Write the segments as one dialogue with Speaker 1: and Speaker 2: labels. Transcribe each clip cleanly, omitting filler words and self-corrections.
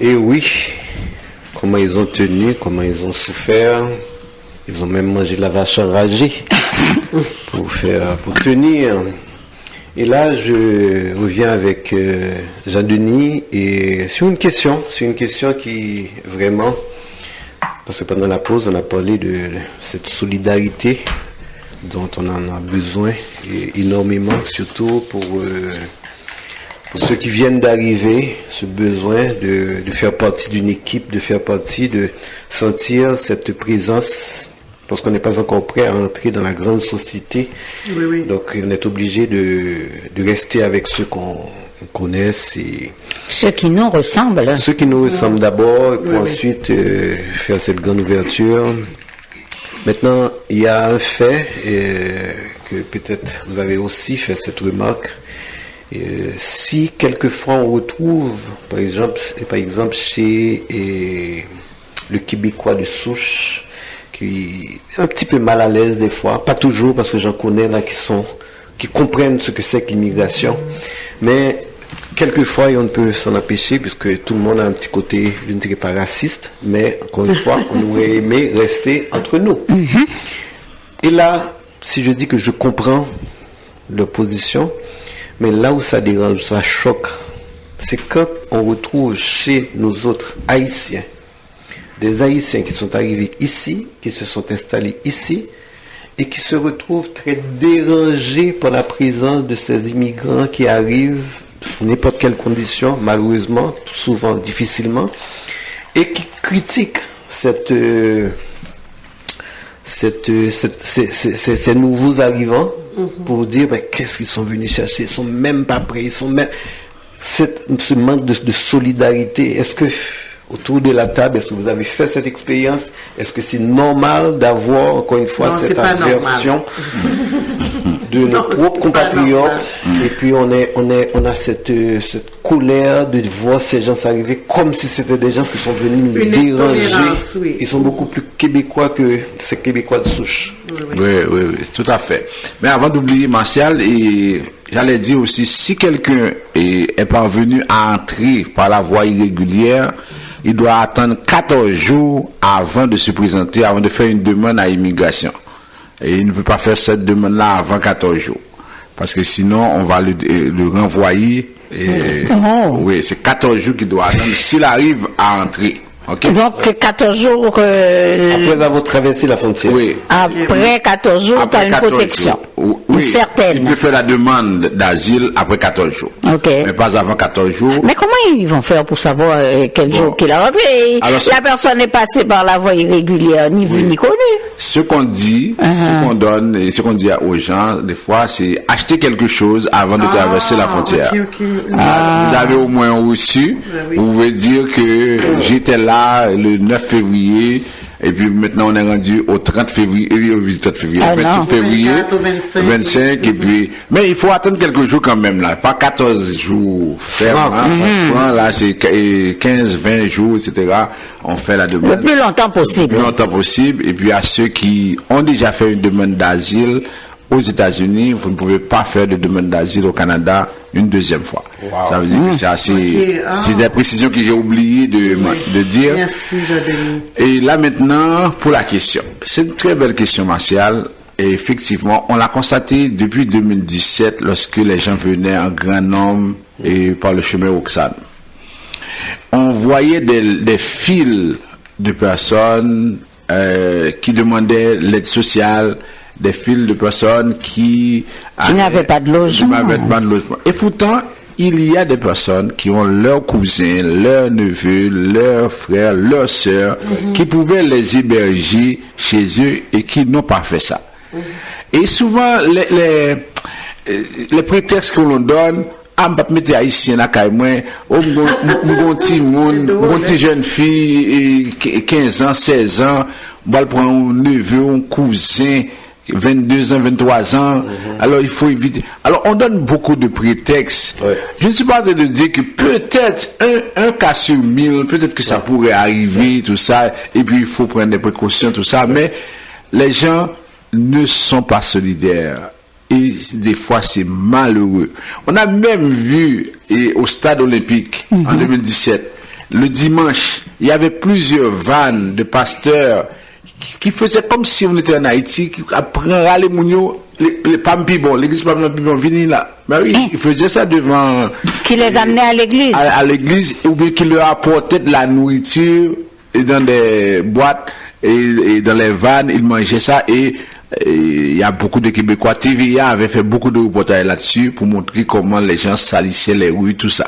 Speaker 1: Et oui, comment ils ont tenu, comment ils ont souffert. Ils ont même mangé de la vache enragée pour tenir. Et là, je reviens avec Jean-Denis et sur une question qui vraiment, parce que pendant la pause, on a parlé de cette solidarité dont on en a besoin énormément, surtout pour ceux qui viennent d'arriver, ce besoin de faire partie d'une équipe, de sentir cette présence, parce qu'on n'est pas encore prêt à entrer dans la grande société.
Speaker 2: Oui.
Speaker 1: Donc on est obligé de rester avec ceux qu'on connaisse. Et
Speaker 3: ceux qui nous ressemblent.
Speaker 1: Ceux qui nous ressemblent d'abord, et puis ensuite faire cette grande ouverture. Maintenant, il y a un fait que peut-être vous avez aussi fait cette remarque. Si quelquefois on retrouve, par exemple chez le Québécois de souche, qui est un petit peu mal à l'aise des fois, pas toujours parce que j'en connais là qui comprennent ce que c'est que l'immigration, mais quelquefois et on ne peut s'en empêcher puisque tout le monde a un petit côté, je ne dirais pas raciste, mais encore une fois, on aurait aimé rester entre nous. Et là, si je dis que je comprends leur position, mais là où ça dérange, ça choque, c'est quand on retrouve chez nos autres Haïtiens, des Haïtiens qui sont arrivés ici, qui se sont installés ici, et qui se retrouvent très dérangés par la présence de ces immigrants qui arrivent, n'importe quelle condition, malheureusement, souvent difficilement, et qui critiquent ces nouveaux arrivants pour dire qu'est-ce qu'ils sont venus chercher, ils sont même pas prêts, ce manque de solidarité. Est-ce que autour de la table, est-ce que vous avez fait cette expérience? Est-ce que c'est normal d'avoir encore une fois cette aversion de nos propres compatriotes? Et puis on a cette colère de voir ces gens arriver comme si c'était des gens qui sont venus nous déranger. Oui. Ils sont beaucoup plus québécois que ces Québécois de souche.
Speaker 4: Oui, tout à fait. Mais avant d'oublier Martial, j'allais dire aussi, si quelqu'un est parvenu à entrer par la voie irrégulière, il doit attendre 14 jours avant de se présenter, avant de faire une demande à immigration. Et il ne peut pas faire cette demande-là avant 14 jours. Parce que sinon, on va le renvoyer. Oui, c'est 14 jours qu'il doit attendre s'il arrive à entrer. Okay.
Speaker 3: Donc 14 jours
Speaker 1: après avoir traversé la frontière.
Speaker 4: Oui.
Speaker 3: Après 14 jours, tu as une protection.
Speaker 4: Oui.
Speaker 3: Certaine.
Speaker 4: Il peut faire la demande d'asile après 14 jours. Mais pas avant 14 jours.
Speaker 3: Mais comment ils vont faire pour savoir quel jour qu'il a rentré? Alors, la personne est passée par la voie irrégulière, ni vu ni connu.
Speaker 4: Ce qu'on dit, ce qu'on donne et ce qu'on dit aux gens, des fois, c'est acheter quelque chose avant de traverser la frontière. Vous avez au moins reçu. Vous pouvez dire que j'étais là le 9 février et puis maintenant on est rendu au 30 février, au 28 février, 25 et puis mais il faut attendre quelques jours quand même là, pas 14 jours ferme, là c'est 15, 20 jours, etc. On fait la demande.
Speaker 3: Le plus longtemps possible.
Speaker 4: Et puis à ceux qui ont déjà fait une demande d'asile aux États-Unis, vous ne pouvez pas faire de demande d'asile au Canada une deuxième fois. Ça veut dire que c'est assez... C'est des précisions que j'ai oublié de dire.
Speaker 2: Merci, Jean-Denis.
Speaker 4: Et là maintenant, pour la question. C'est une très belle question, Martial. Et effectivement, on l'a constaté depuis 2017 lorsque les gens venaient en grand nombre et par le chemin Roxane. On voyait des files de personnes qui demandaient l'aide sociale, des files de personnes qui
Speaker 3: n'avaient pas de logement.
Speaker 4: Et pourtant, il y a des personnes qui ont leurs cousins, leurs neveux, leurs frères, leurs sœurs, qui pouvaient les héberger chez eux et qui n'ont pas fait ça. Et souvent, les prétextes que l'on donne, on va mettre haïtien à Caïmouin, mon petit jeune fille, 15 ans, 16 ans, on va prendre un neveu, un cousin, 22 ans, 23 ans, alors il faut éviter. Alors on donne beaucoup de prétextes. Je ne suis pas en train de dire que peut-être un cas sur 1000, peut-être que ça pourrait arriver, tout ça, et puis il faut prendre des précautions, tout ça, mais les gens ne sont pas solidaires. Et des fois c'est malheureux. On a même vu au stade olympique en 2017, le dimanche, il y avait plusieurs vannes de pasteurs qui faisaient comme si on était en Haïti, qui apprenaient les mounions, les Pampibon, l'église Pampibon, venez là. Ben oui, ils faisaient ça devant.
Speaker 3: Qui les amenait à l'église.
Speaker 4: À l'église, ou bien qui leur apportait de la nourriture dans des boîtes et dans les vannes, ils mangeaient ça et il y a beaucoup de Québécois. TVA avait fait beaucoup de reportages là-dessus pour montrer comment les gens salissaient les rues, tout ça.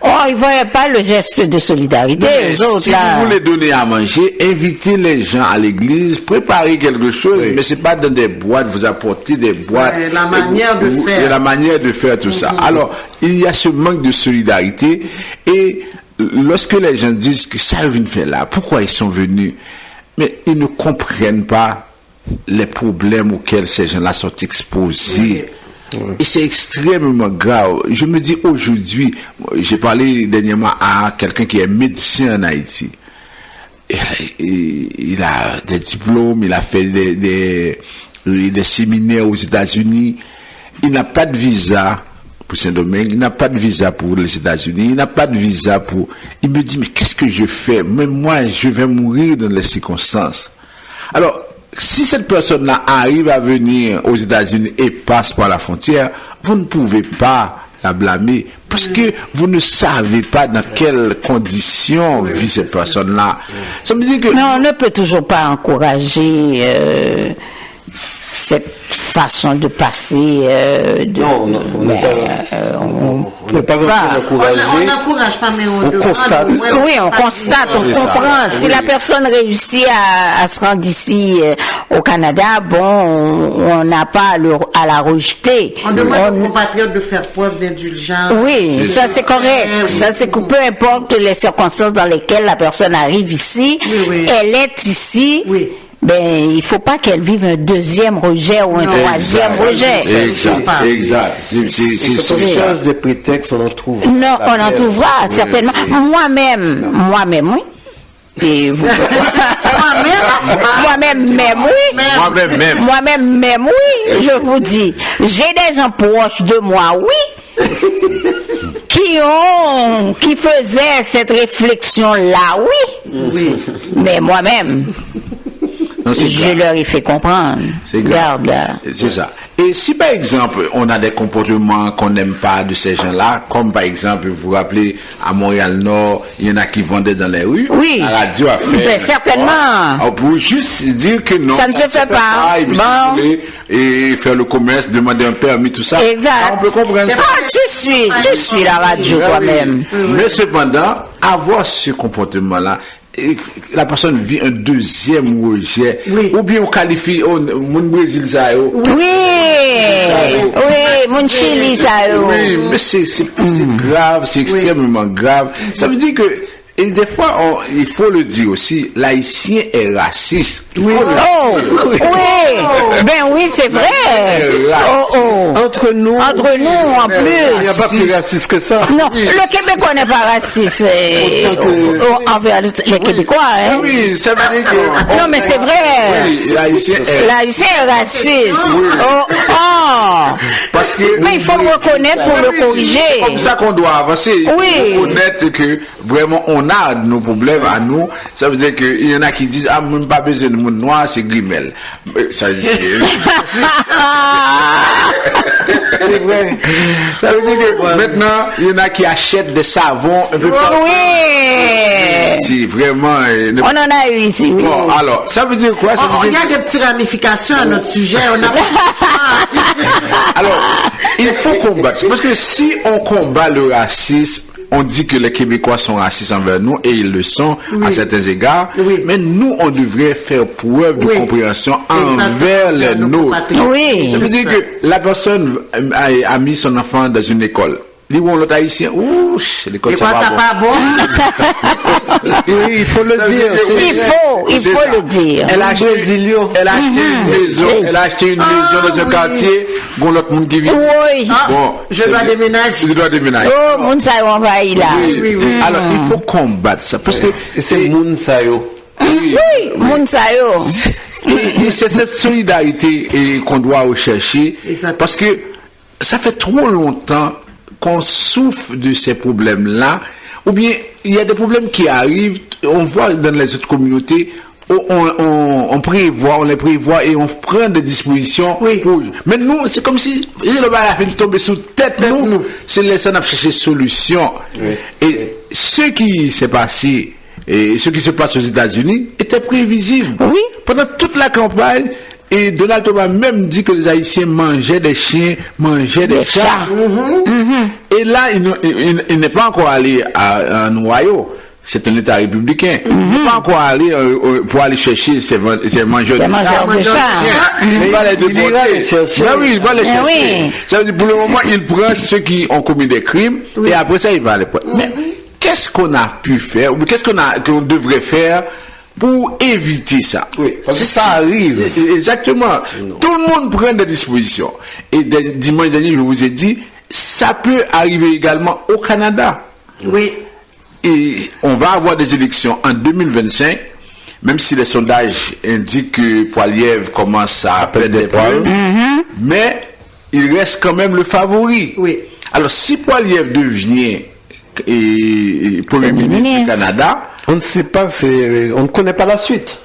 Speaker 3: Oh, ils ne voyaient pas le geste de solidarité.
Speaker 4: Si vous voulez donner à manger, invitez les gens à l'église, préparez quelque chose, mais c'est pas dans des boîtes, vous apportez des boîtes.
Speaker 2: La manière de faire.
Speaker 4: La manière de faire tout ça. Alors, il y a ce manque de solidarité et lorsque les gens disent que ça vient faire là, pourquoi ils sont venus? Mais ils ne comprennent pas les problèmes auxquels ces gens-là sont exposés. Et c'est extrêmement grave. Je me dis aujourd'hui, j'ai parlé dernièrement à quelqu'un qui est médecin en Haïti. Il a des diplômes, il a fait des séminaires aux États-Unis. Il n'a pas de visa pour Saint-Domingue, il n'a pas de visa pour les États-Unis, il n'a pas de visa pour... Il me dit, mais qu'est-ce que je fais? Même moi, je vais mourir dans les circonstances. Alors, si cette personne-là arrive à venir aux États-Unis et passe par la frontière, vous ne pouvez pas la blâmer parce que vous ne savez pas dans quelles conditions vit cette personne-là. Ça me dit que...
Speaker 3: Mais on ne peut toujours pas encourager cette façon de passer.
Speaker 1: Non, on peut pas encourager.
Speaker 2: On n'encourage pas, mais on
Speaker 1: constate.
Speaker 3: Oui, on constate, on comprend. Si la personne réussit à se rendre ici au Canada, bon, on n'a pas à la rejeter.
Speaker 2: On demande aux compatriotes de faire preuve d'indulgence.
Speaker 3: Oui, ça c'est correct. Ça c'est que peu importe les circonstances dans lesquelles la personne arrive ici, elle est ici.
Speaker 2: Oui.
Speaker 3: Ben, il faut pas qu'elle vive un deuxième rejet ou un troisième rejet.
Speaker 4: Exact.
Speaker 1: C'est une chose de prétexte, on en trouve.
Speaker 3: Non, on en trouvera, certainement. Moi-même, oui. Et vous... Moi-même, oui, je vous dis. J'ai des gens proches de moi, oui, qui faisaient cette réflexion-là, oui. Mais moi-même, je leur ai fait comprendre.
Speaker 4: C'est grave. C'est ça. Et si par exemple, on a des comportements qu'on n'aime pas de ces gens-là, comme par exemple, vous vous rappelez, à Montréal-Nord, il y en a qui vendaient dans les rues.
Speaker 3: Oui.
Speaker 4: La radio a fait.
Speaker 3: Ben, certainement.
Speaker 4: On peut juste dire que non.
Speaker 3: Ça ne se fait pas.
Speaker 4: Et faire le commerce, demander un permis, tout ça.
Speaker 3: Exact.
Speaker 4: On peut comprendre ça.
Speaker 3: Tu suis la radio toi-même.
Speaker 4: Mais cependant, avoir ce comportement-là, la personne vit un deuxième rejet, ou bien on qualifie mon Brésil ça
Speaker 3: mon Chili ça
Speaker 4: oui, mais c'est grave, c'est extrêmement grave. Ça veut dire que et des fois, il faut le dire aussi, l'haïtien est raciste.
Speaker 3: Oui. Ben oui, c'est vrai.
Speaker 1: Entre nous, en
Speaker 3: plus.
Speaker 1: Il n'y a pas plus raciste que ça.
Speaker 3: Non, le Québécois n'est pas raciste envers les Québécois. Hein?
Speaker 4: Oui, ça veut dire que...
Speaker 3: Non, mais c'est vrai.
Speaker 4: Oui,
Speaker 3: l'haïtien est raciste.
Speaker 4: Parce que...
Speaker 3: Mais il faut le reconnaître pour le corriger.
Speaker 4: C'est comme ça qu'on doit avancer. Il faut reconnaître que vraiment on a nos problèmes à nous. Ça veut dire qu'il y en a qui disent même pas besoin de monde noir, c'est Grimel. Ça c'est vrai. Ça veut dire que maintenant il y en a qui achètent des savons un peu partout. C'est vraiment
Speaker 3: on en a eu ici.
Speaker 4: Bon, alors ça veut dire quoi?
Speaker 2: Il y a des petites ramifications à notre sujet.
Speaker 4: Alors il faut combattre parce que si on combat le racisme, on dit que les Québécois sont racistes envers nous et ils le sont à certains égards, mais nous on devrait faire preuve de compréhension envers les nôtres. Ça veut dire que la personne a mis son enfant dans une école. L'autre haïtien, l'école ça
Speaker 2: pas bon.
Speaker 1: Oui, il faut le dire.
Speaker 3: Il faut le dire.
Speaker 4: Elle a acheté une maison dans un quartier, bon l'autre monde qui vit.
Speaker 3: Oui.
Speaker 2: Bon, je dois déménager.
Speaker 3: Oh, Mounsayo envahi là.
Speaker 4: Oui. Alors il faut combattre ça parce que
Speaker 1: c'est Mounsayo.
Speaker 3: Oui, Mounsayo.
Speaker 4: Et c'est cette solidarité qu'on doit rechercher parce que ça fait trop longtemps qu'on souffre de ces problèmes-là, ou bien il y a des problèmes qui arrivent, on voit dans les autres communautés, on les prévoit et on prend des dispositions.
Speaker 2: Oui.
Speaker 4: Mais nous, c'est comme si le bal a fait tomber sous tête nous. C'est laisser à chercher solution.
Speaker 1: Oui.
Speaker 4: Et ce qui s'est passé, et ce qui se passe aux États-Unis, était prévisible.
Speaker 3: Oui.
Speaker 4: Pendant toute la campagne, et Donald Trump a même dit que les Haïtiens mangeaient des chiens, mangeaient des chats. Et là, il n'est pas encore allé à un Ohio. C'est un État républicain. Il n'est pas encore allé pour aller chercher ces mangeurs de chats. Il va les déporter. Il va les chercher.
Speaker 3: Oui.
Speaker 4: Ça veut dire, pour le moment, il prend ceux qui ont commis des crimes et après ça, il va les prendre. Mais qu'est-ce qu'on a pu faire, ou qu'est-ce qu'on devrait faire pour éviter ça?
Speaker 1: Oui, parce que ça arrive.
Speaker 4: Exactement. Tout le monde prend des dispositions. Et dimanche dernier, je vous ai dit, ça peut arriver également au Canada.
Speaker 2: Oui.
Speaker 4: Et on va avoir des élections en 2025, même si les sondages indiquent que Poilievre commence à perdre des points, mais il reste quand même le favori.
Speaker 2: Oui.
Speaker 4: Alors, si Poilievre devient Premier ministre du Canada,
Speaker 1: on ne sait pas, on ne connaît pas la suite.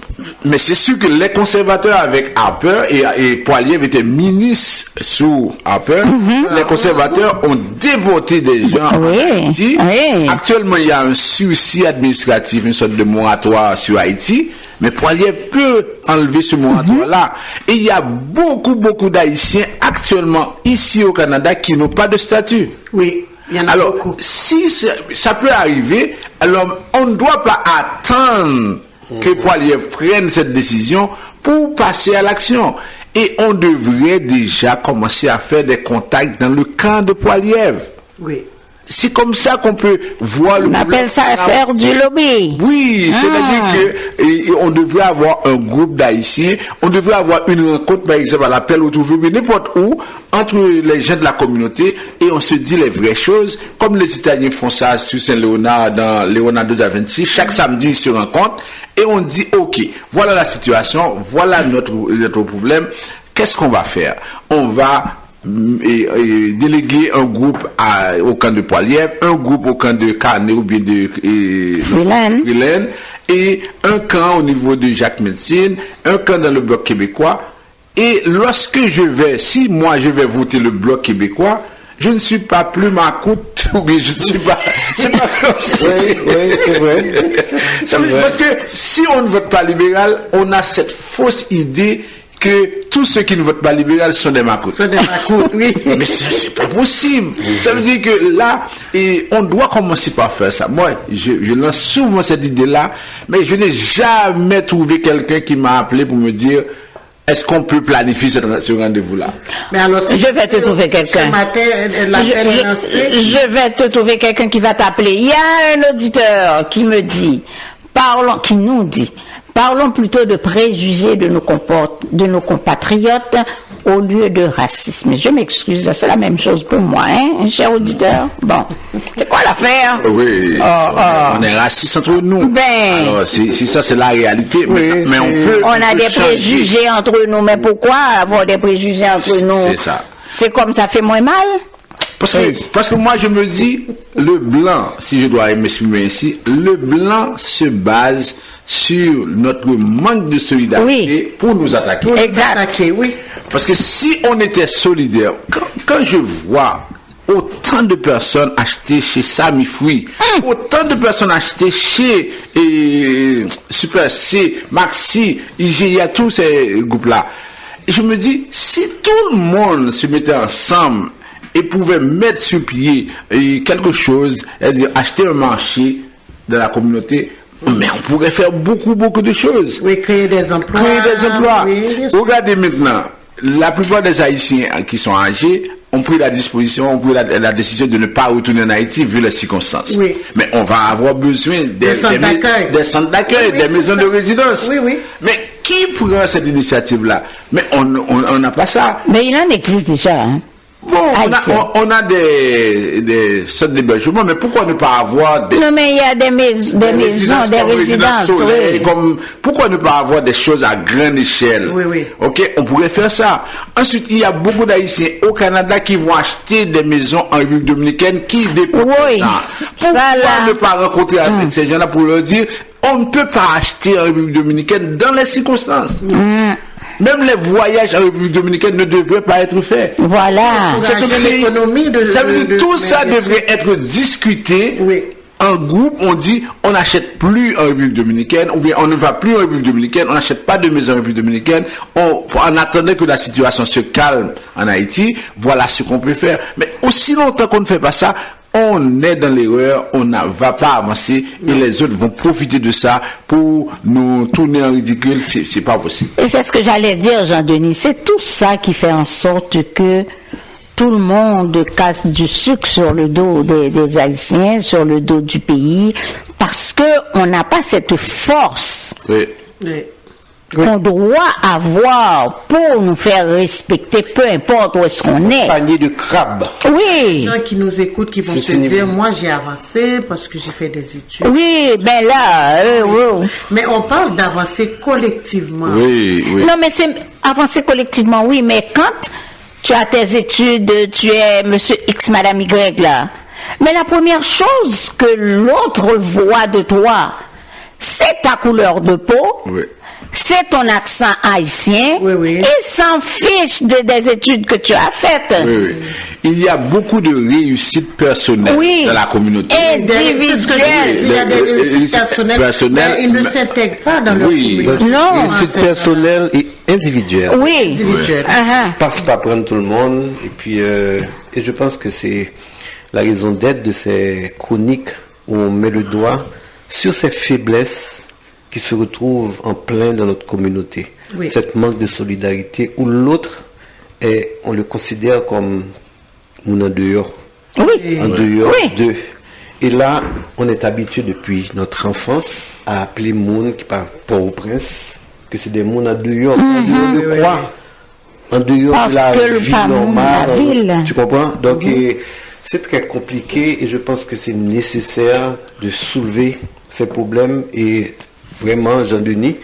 Speaker 4: mais c'est sûr que les conservateurs avec Harper et Poilievre étaient ministres sous Harper, les conservateurs ont déporté des gens en Haïti.
Speaker 3: Oui.
Speaker 4: Actuellement, il y a un sursis administratif, une sorte de moratoire sur Haïti, mais Poilievre peut enlever ce moratoire-là. Et il y a beaucoup d'Haïtiens actuellement ici au Canada qui n'ont pas de statut.
Speaker 2: Oui. Il y en a
Speaker 4: Alors,
Speaker 2: beaucoup.
Speaker 4: si ça peut arriver, alors on ne doit pas attendre que Poilievre prenne cette décision pour passer à l'action. Et on devrait déjà commencer à faire des contacts dans le camp de Poilievre.
Speaker 2: Oui.
Speaker 4: C'est comme ça qu'on peut voir le
Speaker 3: On
Speaker 4: problème.
Speaker 3: appelle ça faire du lobby.
Speaker 4: Oui, c'est-à-dire qu'on devrait avoir un groupe d'Haïtiens, on devrait avoir une rencontre, par exemple, à l'appel au trouvé, n'importe où, entre les gens de la communauté, et on se dit les vraies choses, comme les Italiens font ça sur Saint-Léonard, dans Leonardo da Vinci. Chaque samedi, ils se rencontrent, et on dit, OK, voilà la situation, voilà notre problème, qu'est-ce qu'on va faire? On va déléguer un groupe au camp de Poilievre, un groupe au camp de Carnet ou bien de Freeland, et un camp au niveau de Jacques Médecine, un camp dans le Bloc québécois. Et lorsque si moi je vais voter le Bloc québécois, je ne suis pas plus Macoute, ou bien je ne suis pas. C'est pas comme ça.
Speaker 1: Oui, c'est vrai.
Speaker 4: Parce que si on ne vote pas libéral, on a cette fausse idée que tous ceux qui ne votent pas libéral sont des Macoutes.
Speaker 2: Oui.
Speaker 4: Mais c'est pas possible. Ça veut dire que là, on doit commencer par faire ça. Moi, je lance souvent cette idée-là, mais je n'ai jamais trouvé quelqu'un qui m'a appelé pour me dire est-ce qu'on peut planifier ce rendez-vous-là?
Speaker 2: Mais alors,
Speaker 3: je vais te trouver quelqu'un.
Speaker 2: Ce matin, l'appel est lancé.
Speaker 3: Je vais te trouver quelqu'un qui va t'appeler. Il y a un auditeur qui me dit, qui nous dit, parlons plutôt de préjugés de nos compatriotes au lieu de racisme. Je m'excuse, c'est la même chose pour moi, hein, cher auditeur. Bon, c'est quoi l'affaire?
Speaker 4: Oui, on est racistes entre nous. Alors, ça, c'est la réalité.
Speaker 1: Oui,
Speaker 4: mais
Speaker 3: on a des préjugés entre nous, mais pourquoi avoir des préjugés entre nous?
Speaker 4: C'est ça.
Speaker 3: C'est comme ça fait moins mal?
Speaker 4: Parce que moi, je me dis, le blanc, si je dois m'exprimer ainsi, le blanc se base sur notre manque de solidarité pour nous attaquer.
Speaker 3: Exact.
Speaker 2: Oui.
Speaker 4: Parce que si on était solidaire, quand je vois autant de personnes acheter chez Sami Fruits, autant de personnes acheter chez Super C, Maxi, IGA, tous ces groupes-là, je me dis, si tout le monde se mettait ensemble et pouvait mettre sur pied quelque chose, c'est-à-dire acheter un marché de la communauté, mais on pourrait faire beaucoup de choses.
Speaker 2: Oui, créer des emplois. Oui,
Speaker 4: regardez maintenant, la plupart des Haïtiens qui sont âgés ont pris la décision de ne pas retourner en Haïti vu les circonstances.
Speaker 2: Oui.
Speaker 4: Mais on va avoir besoin des centres d'accueil, des maisons de résidence.
Speaker 2: Oui.
Speaker 4: Mais qui prend cette initiative-là? Mais on n'a pas ça.
Speaker 3: Mais il en existe déjà, hein?
Speaker 4: Bon, on a des centres d'hébergement, mais pourquoi ne pas avoir des...
Speaker 3: Non, mais il y a des maisons, des résidences.
Speaker 4: Soleil, comme, pourquoi ne pas avoir des choses à grande échelle?
Speaker 2: Oui, oui.
Speaker 4: Ok, on pourrait faire ça. Ensuite, il y a beaucoup d'Haïtiens au Canada qui vont acheter des maisons en République dominicaine qui dépendent.
Speaker 3: Oui.
Speaker 4: Pourquoi ne pas rencontrer avec ces gens-là pour leur dire, on ne peut pas acheter en République dominicaine dans les circonstances. Même les voyages en République dominicaine ne devraient pas être faits.
Speaker 3: Voilà.
Speaker 4: C'est un pays, ça veut dire tout ça devrait être discuté.
Speaker 2: Oui.
Speaker 4: En groupe, on dit on n'achète plus en République dominicaine, ou bien on ne va plus en République dominicaine, on n'achète pas de maison en République dominicaine. En attendant que la situation se calme en Haïti, voilà ce qu'on peut faire. Mais aussi longtemps qu'on ne fait pas ça, on est dans l'erreur, on ne va pas avancer et les autres vont profiter de ça pour nous tourner en ridicule. C'est pas possible.
Speaker 3: Et c'est ce que j'allais dire, Jean-Denis. C'est tout ça qui fait en sorte que tout le monde casse du sucre sur le dos des Haïtiens, sur le dos du pays, parce que on n'a pas cette force.
Speaker 4: Oui.
Speaker 2: Oui.
Speaker 3: Qu'on doit avoir pour nous faire respecter, peu importe où est-ce qu'on est.
Speaker 1: Panier de crabes.
Speaker 3: Oui.
Speaker 2: Les gens qui nous écoutent, qui vont
Speaker 1: C'est
Speaker 2: se
Speaker 1: une-
Speaker 2: dire, moi j'ai avancé parce que j'ai fait des études.
Speaker 3: Oui, ben là, oui.
Speaker 2: Mais on parle d'avancer collectivement.
Speaker 4: Oui, oui.
Speaker 3: Non, mais c'est avancer collectivement, oui, mais quand tu as tes études, tu es monsieur X, madame Y, là. Mais la première chose que l'autre voit de toi, c'est ta couleur de peau.
Speaker 4: Oui.
Speaker 3: C'est ton accent haïtien.
Speaker 2: Oui, oui.
Speaker 3: Et s'en fiche des études que tu as faites.
Speaker 4: Oui, oui. Il y a beaucoup de réussites personnelles
Speaker 3: Oui.
Speaker 4: dans la communauté.
Speaker 3: Et
Speaker 2: C'est ce que je veux dire. Il y a des réussites personnelles, mais ils ne s'intègrent pas dans leur
Speaker 4: Oui.
Speaker 2: communauté.
Speaker 3: Non.
Speaker 1: Réussite personnelle et individuelle.
Speaker 3: Oui.
Speaker 2: Individuel.
Speaker 1: Passe pas prendre tout le monde. Et puis, et je pense que c'est la raison d'être de ces chroniques où on met le doigt sur ces faiblesses qui se retrouvent en plein dans notre communauté.
Speaker 2: Oui.
Speaker 1: Cette manque de solidarité où l'autre on le considère comme nous en dehors.
Speaker 3: Oui.
Speaker 1: En dehors
Speaker 3: Oui.
Speaker 1: d'eux. Et là, on est habitué depuis notre enfance à appeler monde qui parle Port-au-Prince, que c'est des mondes en dehors. En dehors de quoi? En dehors
Speaker 3: Parce
Speaker 1: de la
Speaker 3: que le
Speaker 1: vie
Speaker 3: pas monde,
Speaker 1: normale.
Speaker 3: la ville.
Speaker 1: Tu comprends? Donc, c'est très compliqué et je pense que c'est nécessaire de soulever ces problèmes et vraiment, Jean-Denis,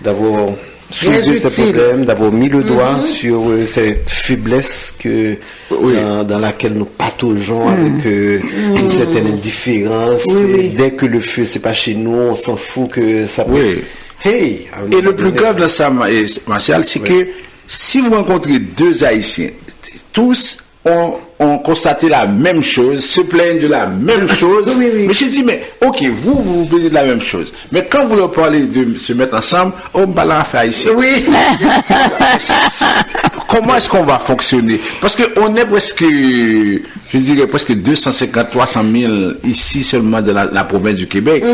Speaker 1: d'avoir soulevé
Speaker 2: Très
Speaker 1: ces
Speaker 2: utile.
Speaker 1: problèmes, d'avoir mis le doigt sur cette faiblesse que,
Speaker 4: Oui.
Speaker 1: dans laquelle nous pataugeons avec une certaine indifférence.
Speaker 2: Oui, oui.
Speaker 1: Et dès que le feu, c'est pas chez nous, on s'en fout que ça peut...
Speaker 4: Oui.
Speaker 1: Hey! à un
Speaker 4: Et
Speaker 1: moment
Speaker 4: le plus
Speaker 1: donné-
Speaker 4: grave dans ça, Martial, c'est que si vous rencontrez deux Haïtiens, tous ont constaté la même chose, se plaignent de la même chose.
Speaker 2: Oui, oui.
Speaker 4: Mais je dis, mais ok, vous plaignez de la même chose. Mais quand vous leur parlez de se mettre ensemble, on va la faire ici.
Speaker 2: Oui.
Speaker 4: Comment est-ce qu'on va fonctionner? Parce qu'on est presque, je dirais presque 250, 300 000 ici seulement dans la province du Québec.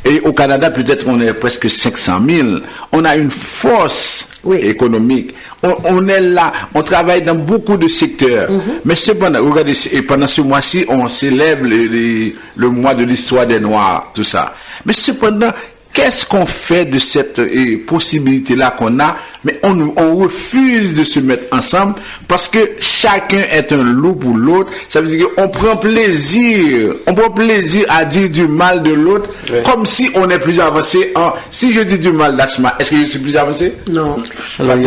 Speaker 4: Et au Canada, peut-être on est presque 500 000. On a une force
Speaker 2: Oui.
Speaker 4: économique. On est là, on travaille dans beaucoup de secteurs. Mais cependant, regardez, et pendant ce mois-ci, on célèbre le mois de l'histoire des Noirs, tout ça. Mais cependant, qu'est-ce qu'on fait de cette possibilité-là qu'on a? Mais on refuse de se mettre ensemble parce que chacun est un loup pour l'autre. Ça veut dire qu'on prend plaisir à dire du mal de l'autre,
Speaker 1: Ouais.
Speaker 4: comme si on est plus avancé. Si je dis du mal d'Asma, est-ce que je suis plus avancé?
Speaker 2: Non.
Speaker 1: Alors,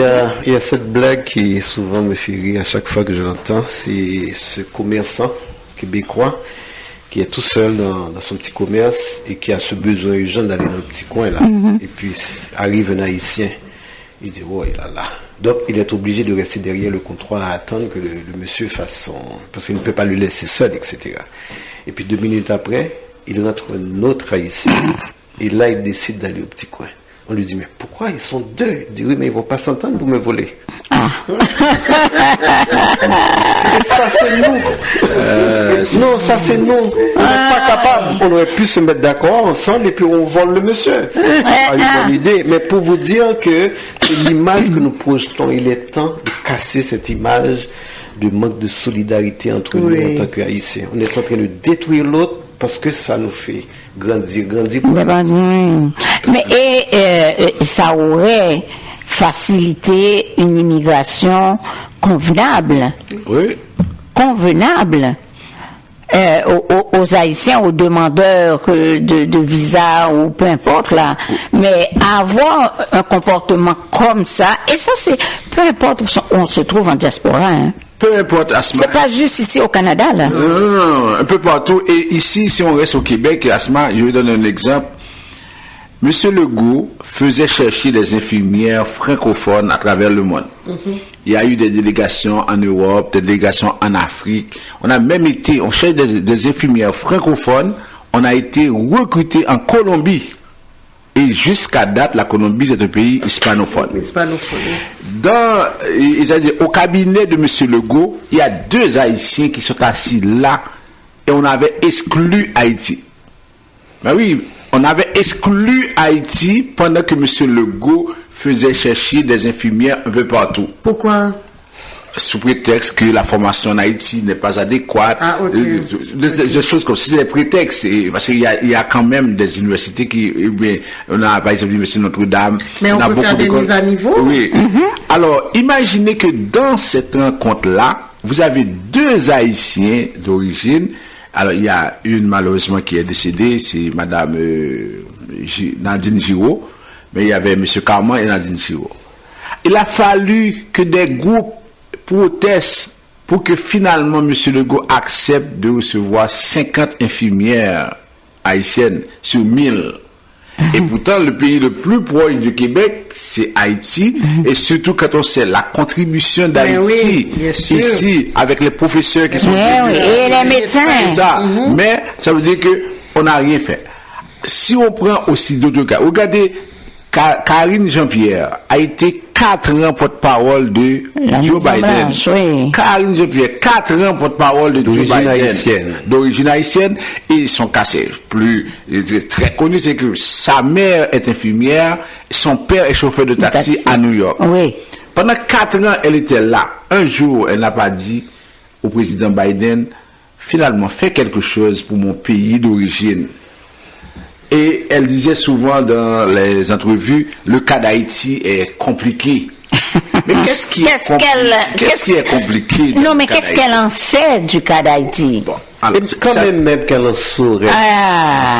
Speaker 1: il y a cette blague qui souvent me fait rire à chaque fois que je l'entends. C'est ce commerçant québécois qui est tout seul dans son petit commerce et qui a ce besoin urgent d'aller dans le petit coin là. Et puis arrive un Haïtien. Il dit, oh là. Donc il est obligé de rester derrière le comptoir à attendre que le monsieur fasse son... Parce qu'il ne peut pas le laisser seul, etc. Et puis 2 minutes après, il rentre un autre Haïtien. Et là, il décide d'aller au petit coin. On lui dit, mais pourquoi ils sont deux? Il dit, oui, mais ils vont pas s'entendre pour me voler. Et ça, c'est nous. Non, ça, c'est nous. On n'est pas capable. On aurait pu se mettre d'accord ensemble et puis on vole le monsieur. C'est pas une bonne idée. Mais pour vous dire que c'est l'image que nous projetons. Il est temps de casser cette image de manque de solidarité entre nous
Speaker 2: Oui.
Speaker 1: en tant qu'Haïtiens. On est en train de détruire l'autre parce que ça nous fait grandir.
Speaker 3: Mais ça aurait facilité une immigration convenable.
Speaker 4: Oui.
Speaker 3: convenable aux Haïtiens, aux demandeurs de visa ou peu importe là, mais avoir un comportement comme ça, et ça c'est peu importe où on se trouve en diaspora, hein.
Speaker 4: Peu importe, Asma.
Speaker 3: C'est pas juste ici au Canada là.
Speaker 4: Non, un peu partout. Et ici, si on reste au Québec, Asma, je vais donner un exemple. Monsieur Legault faisait chercher des infirmières francophones à travers le monde. Il y a eu des délégations en Europe, des délégations en Afrique. On a même été, on cherche des infirmières francophones. On a été recrutés en Colombie. Et jusqu'à date, la Colombie, c'est un pays hispanophone. Au cabinet de monsieur Legault, il y a 2 Haïtiens qui sont assis là. Et on avait exclu Haïti. Ben oui, on avait exclu Haïti pendant que M. Legault faisait chercher des infirmières un peu partout.
Speaker 2: Pourquoi?
Speaker 4: Sous prétexte que la formation en Haïti n'est pas adéquate.
Speaker 2: Ah, ok.
Speaker 4: Des choses comme ça, c'est des prétextes. Parce qu'il y a quand même des universités qui... on a par exemple l'université Notre-Dame.
Speaker 2: Mais on peut faire des mises à niveau.
Speaker 4: Oui. Alors, imaginez que dans cette rencontre-là, vous avez 2 Haïtiens d'origine. Alors, il y a une malheureusement qui est décédée, c'est Madame Nadine Giraud, mais il y avait M. Carman et Nadine Giraud. Il a fallu que des groupes protestent pour que finalement M. Legault accepte de recevoir 50 infirmières haïtiennes sur 1000. Et pourtant, le pays le plus proche du Québec, c'est Haïti. Et surtout quand on sait la contribution d'Haïti ici, avec les professeurs qui sont
Speaker 3: et les médecins.
Speaker 4: Ça. Mais ça veut dire qu'on n'a rien fait. Si on prend aussi d'autres cas, regardez, Karine Jean-Pierre a été 4 ans porte-parole de Joe Biden.
Speaker 3: Oui.
Speaker 4: Karine Jean-Pierre, 4 ans porte-parole de Joe Biden. D'origine haïtienne. Et ils sont cassés. Très connu, c'est que sa mère est infirmière, son père est chauffeur de taxi à New York.
Speaker 3: Oui.
Speaker 4: Pendant 4 ans, elle était là. Un jour, elle n'a pas dit au président Biden, finalement, fais quelque chose pour mon pays d'origine. Et elle disait souvent dans les entrevues, le cas d'Haïti est compliqué. Mais qu'est-ce qui est compliqué?
Speaker 3: Non, mais qu'est-ce qu'elle en sait du cas d'Haïti?
Speaker 1: Bon. Alors, quand même qu'elle en saurait.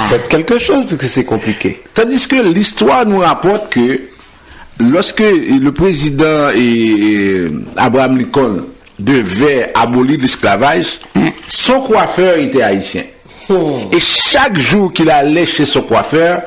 Speaker 1: Faites quelque chose parce que c'est compliqué.
Speaker 4: Tandis que l'histoire nous rapporte que lorsque le président Abraham Lincoln devait abolir l'esclavage, son coiffeur était haïtien. Et chaque jour qu'il allait chez son coiffeur,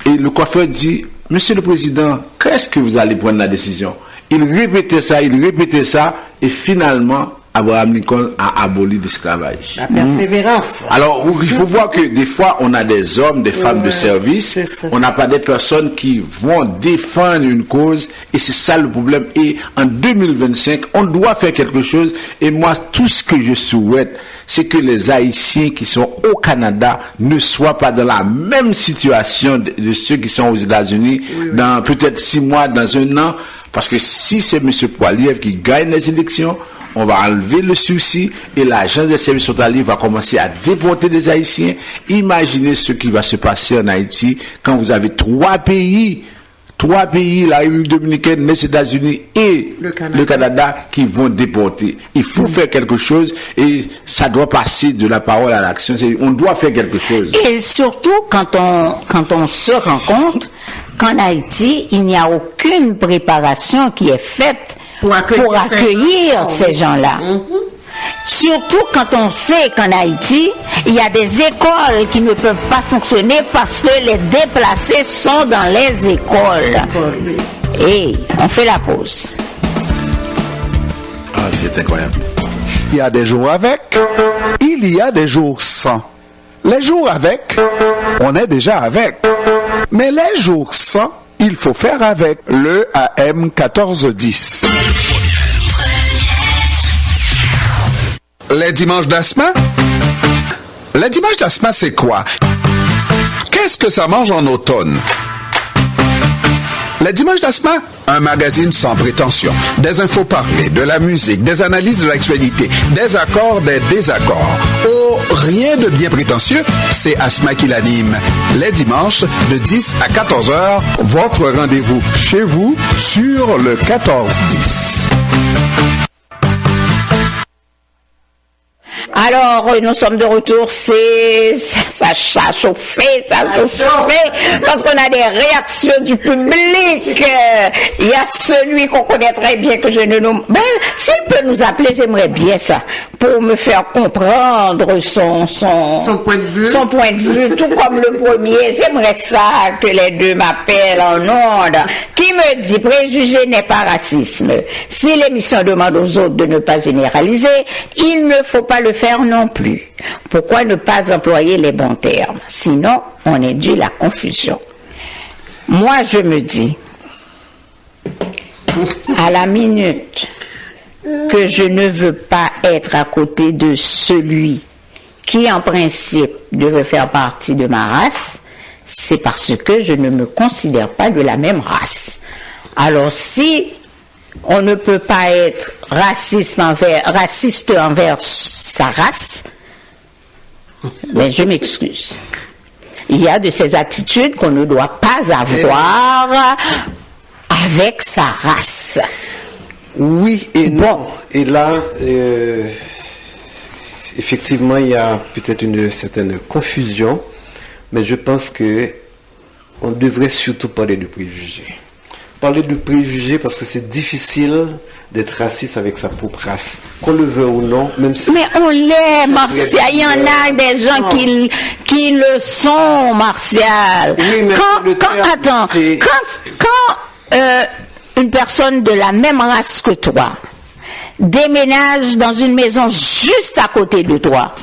Speaker 4: et le coiffeur dit, Monsieur le Président, qu'est-ce que vous allez prendre la décision? Il répétait ça, et finalement, Abraham Lincoln a aboli l'esclavage.
Speaker 2: La persévérance.
Speaker 4: Alors, il faut voir que des fois, on a des hommes, des femmes de service, on n'a pas des personnes qui vont défendre une cause, et c'est ça le problème. Et en 2025, on doit faire quelque chose, et moi, tout ce que je souhaite, c'est que les Haïtiens qui sont au Canada ne soient pas dans la même situation de ceux qui sont aux États-Unis dans peut-être 6 mois, dans 1 an, parce que si c'est M. Poilievre qui gagne les élections, on va enlever le sursis et l'agence des services frontaliers va commencer à déporter des Haïtiens. Imaginez ce qui va se passer en Haïti quand vous avez 3 pays, la République dominicaine, les États-Unis et le Canada qui vont déporter. Il faut faire quelque chose et ça doit passer de la parole à l'action. On doit faire quelque chose.
Speaker 3: Et surtout quand on se rend compte qu'en Haïti, il n'y a aucune préparation qui est faite pour accueillir ces gens-là. Surtout quand on sait qu'en Haïti, il y a des écoles qui ne peuvent pas fonctionner parce que les déplacés sont dans les écoles. Et on fait la pause.
Speaker 4: Ah, c'est incroyable.
Speaker 5: Il y a des jours avec, il y a des jours sans. Les jours avec, on est déjà avec. Mais les jours sans, il faut faire avec le AM 1410. Les dimanches d'Asma? Les dimanches d'Asma, c'est quoi? Qu'est-ce que ça mange en automne? Les dimanches d'Asma, un magazine sans prétention. Des infos parlées, de la musique, des analyses de l'actualité, des accords, des désaccords. Oh, rien de bien prétentieux, c'est Asma qui l'anime. Les dimanches, de 10 à 14 heures, votre rendez-vous chez vous sur le 1410.
Speaker 3: Alors, nous sommes de retour, ça a chauffé, parce qu'on a des réactions du public. Il y a celui qu'on connaît très bien, que je ne nomme. Ben, s'il peut nous appeler, j'aimerais bien ça, pour me faire comprendre son
Speaker 2: point de vue.
Speaker 3: Son point de vue, tout comme le premier. J'aimerais ça que les deux m'appellent en ondes. Qui me dit, préjugé n'est pas racisme. Si l'émission demande aux autres de ne pas généraliser, il ne faut pas le faire non plus. Pourquoi ne pas employer les bons termes? Sinon, on induit la confusion. Moi, je me dis, à la minute que je ne veux pas être à côté de celui qui, en principe, devait faire partie de ma race, c'est parce que je ne me considère pas de la même race. Alors, si on ne peut pas être raciste envers sa race, mais je m'excuse. Il y a de ces attitudes qu'on ne doit pas avoir avec sa race.
Speaker 1: Oui et non. Et là, effectivement, il y a peut-être une certaine confusion, mais je pense que on devrait surtout parler de préjugés. Parler de préjugés parce que c'est difficile d'être raciste avec sa propre race, qu'on le veut ou non, même si...
Speaker 3: Mais on l'est, Martial. Il y en a des gens qui le sont, Martial.
Speaker 1: Oui, mais
Speaker 3: quand une personne de la même race que toi déménage dans une maison juste à côté de toi,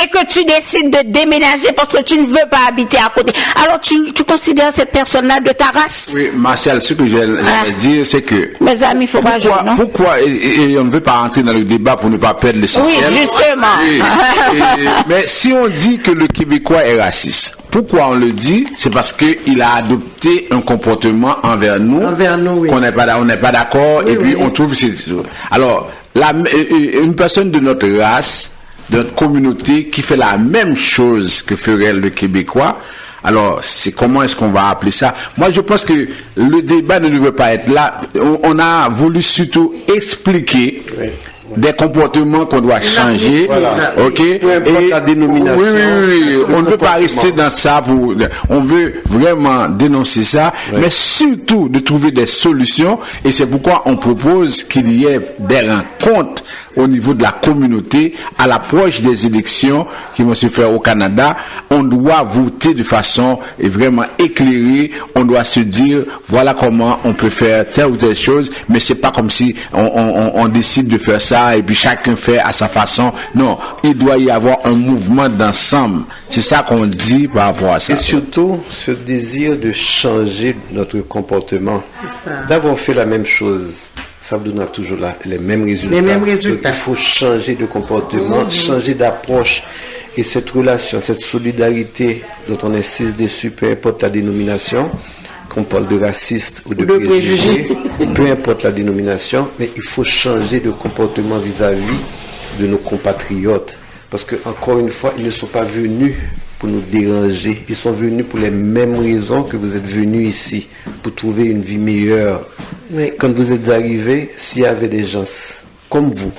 Speaker 3: et que tu décides de déménager parce que tu ne veux pas habiter à côté, alors tu considères cette personne-là de ta race?
Speaker 4: Oui, Martial, ce que j'allais dire, c'est que...
Speaker 3: Mes amis, il faut pas jouer, non?
Speaker 4: Pourquoi, et on ne veut pas rentrer dans le débat pour ne pas perdre l'essentiel.
Speaker 3: Oui, justement.
Speaker 4: Mais si on dit que le Québécois est raciste, pourquoi on le dit? C'est parce qu'il a adopté un comportement envers nous
Speaker 2: oui.
Speaker 4: qu'on n'est pas d'accord, oui, et puis on trouve que c'est... Alors, une personne de notre race, de notre communauté qui fait la même chose que ferait le Québécois, alors c'est comment est-ce qu'on va appeler ça? Moi je pense que le débat ne devrait pas être là. On a voulu surtout expliquer des comportements qu'on doit changer,
Speaker 1: voilà.
Speaker 4: Ok?
Speaker 1: Peu importe la dénomination.
Speaker 4: Oui. On ne peut pas rester dans ça on veut vraiment dénoncer ça, mais surtout de trouver des solutions, et c'est pourquoi on propose qu'il y ait des rencontres au niveau de la communauté à l'approche des élections qui vont se faire au Canada. On doit voter de façon vraiment éclairée. On doit se dire voilà comment on peut faire telle ou telle chose, mais c'est pas comme si on décide de faire ça et puis chacun fait à sa façon. Non, il doit y avoir un mouvement d'ensemble. C'est ça qu'on dit par rapport à ça.
Speaker 1: Et surtout ce désir de changer notre comportement, d'avoir fait la même chose, ça vous donnera toujours les mêmes résultats. Donc, il faut changer de comportement, changer d'approche. Et cette relation, cette solidarité dont on insiste dessus, peu importe la dénomination, qu'on parle de raciste ou de préjugé, peu importe la dénomination, mais il faut changer de comportement vis-à-vis de nos compatriotes. Parce que, encore une fois, ils ne sont pas venus pour nous déranger. Ils sont venus pour les mêmes raisons que vous êtes venus ici, pour trouver une vie meilleure. Mais quand vous êtes arrivés, s'il y avait des gens comme vous,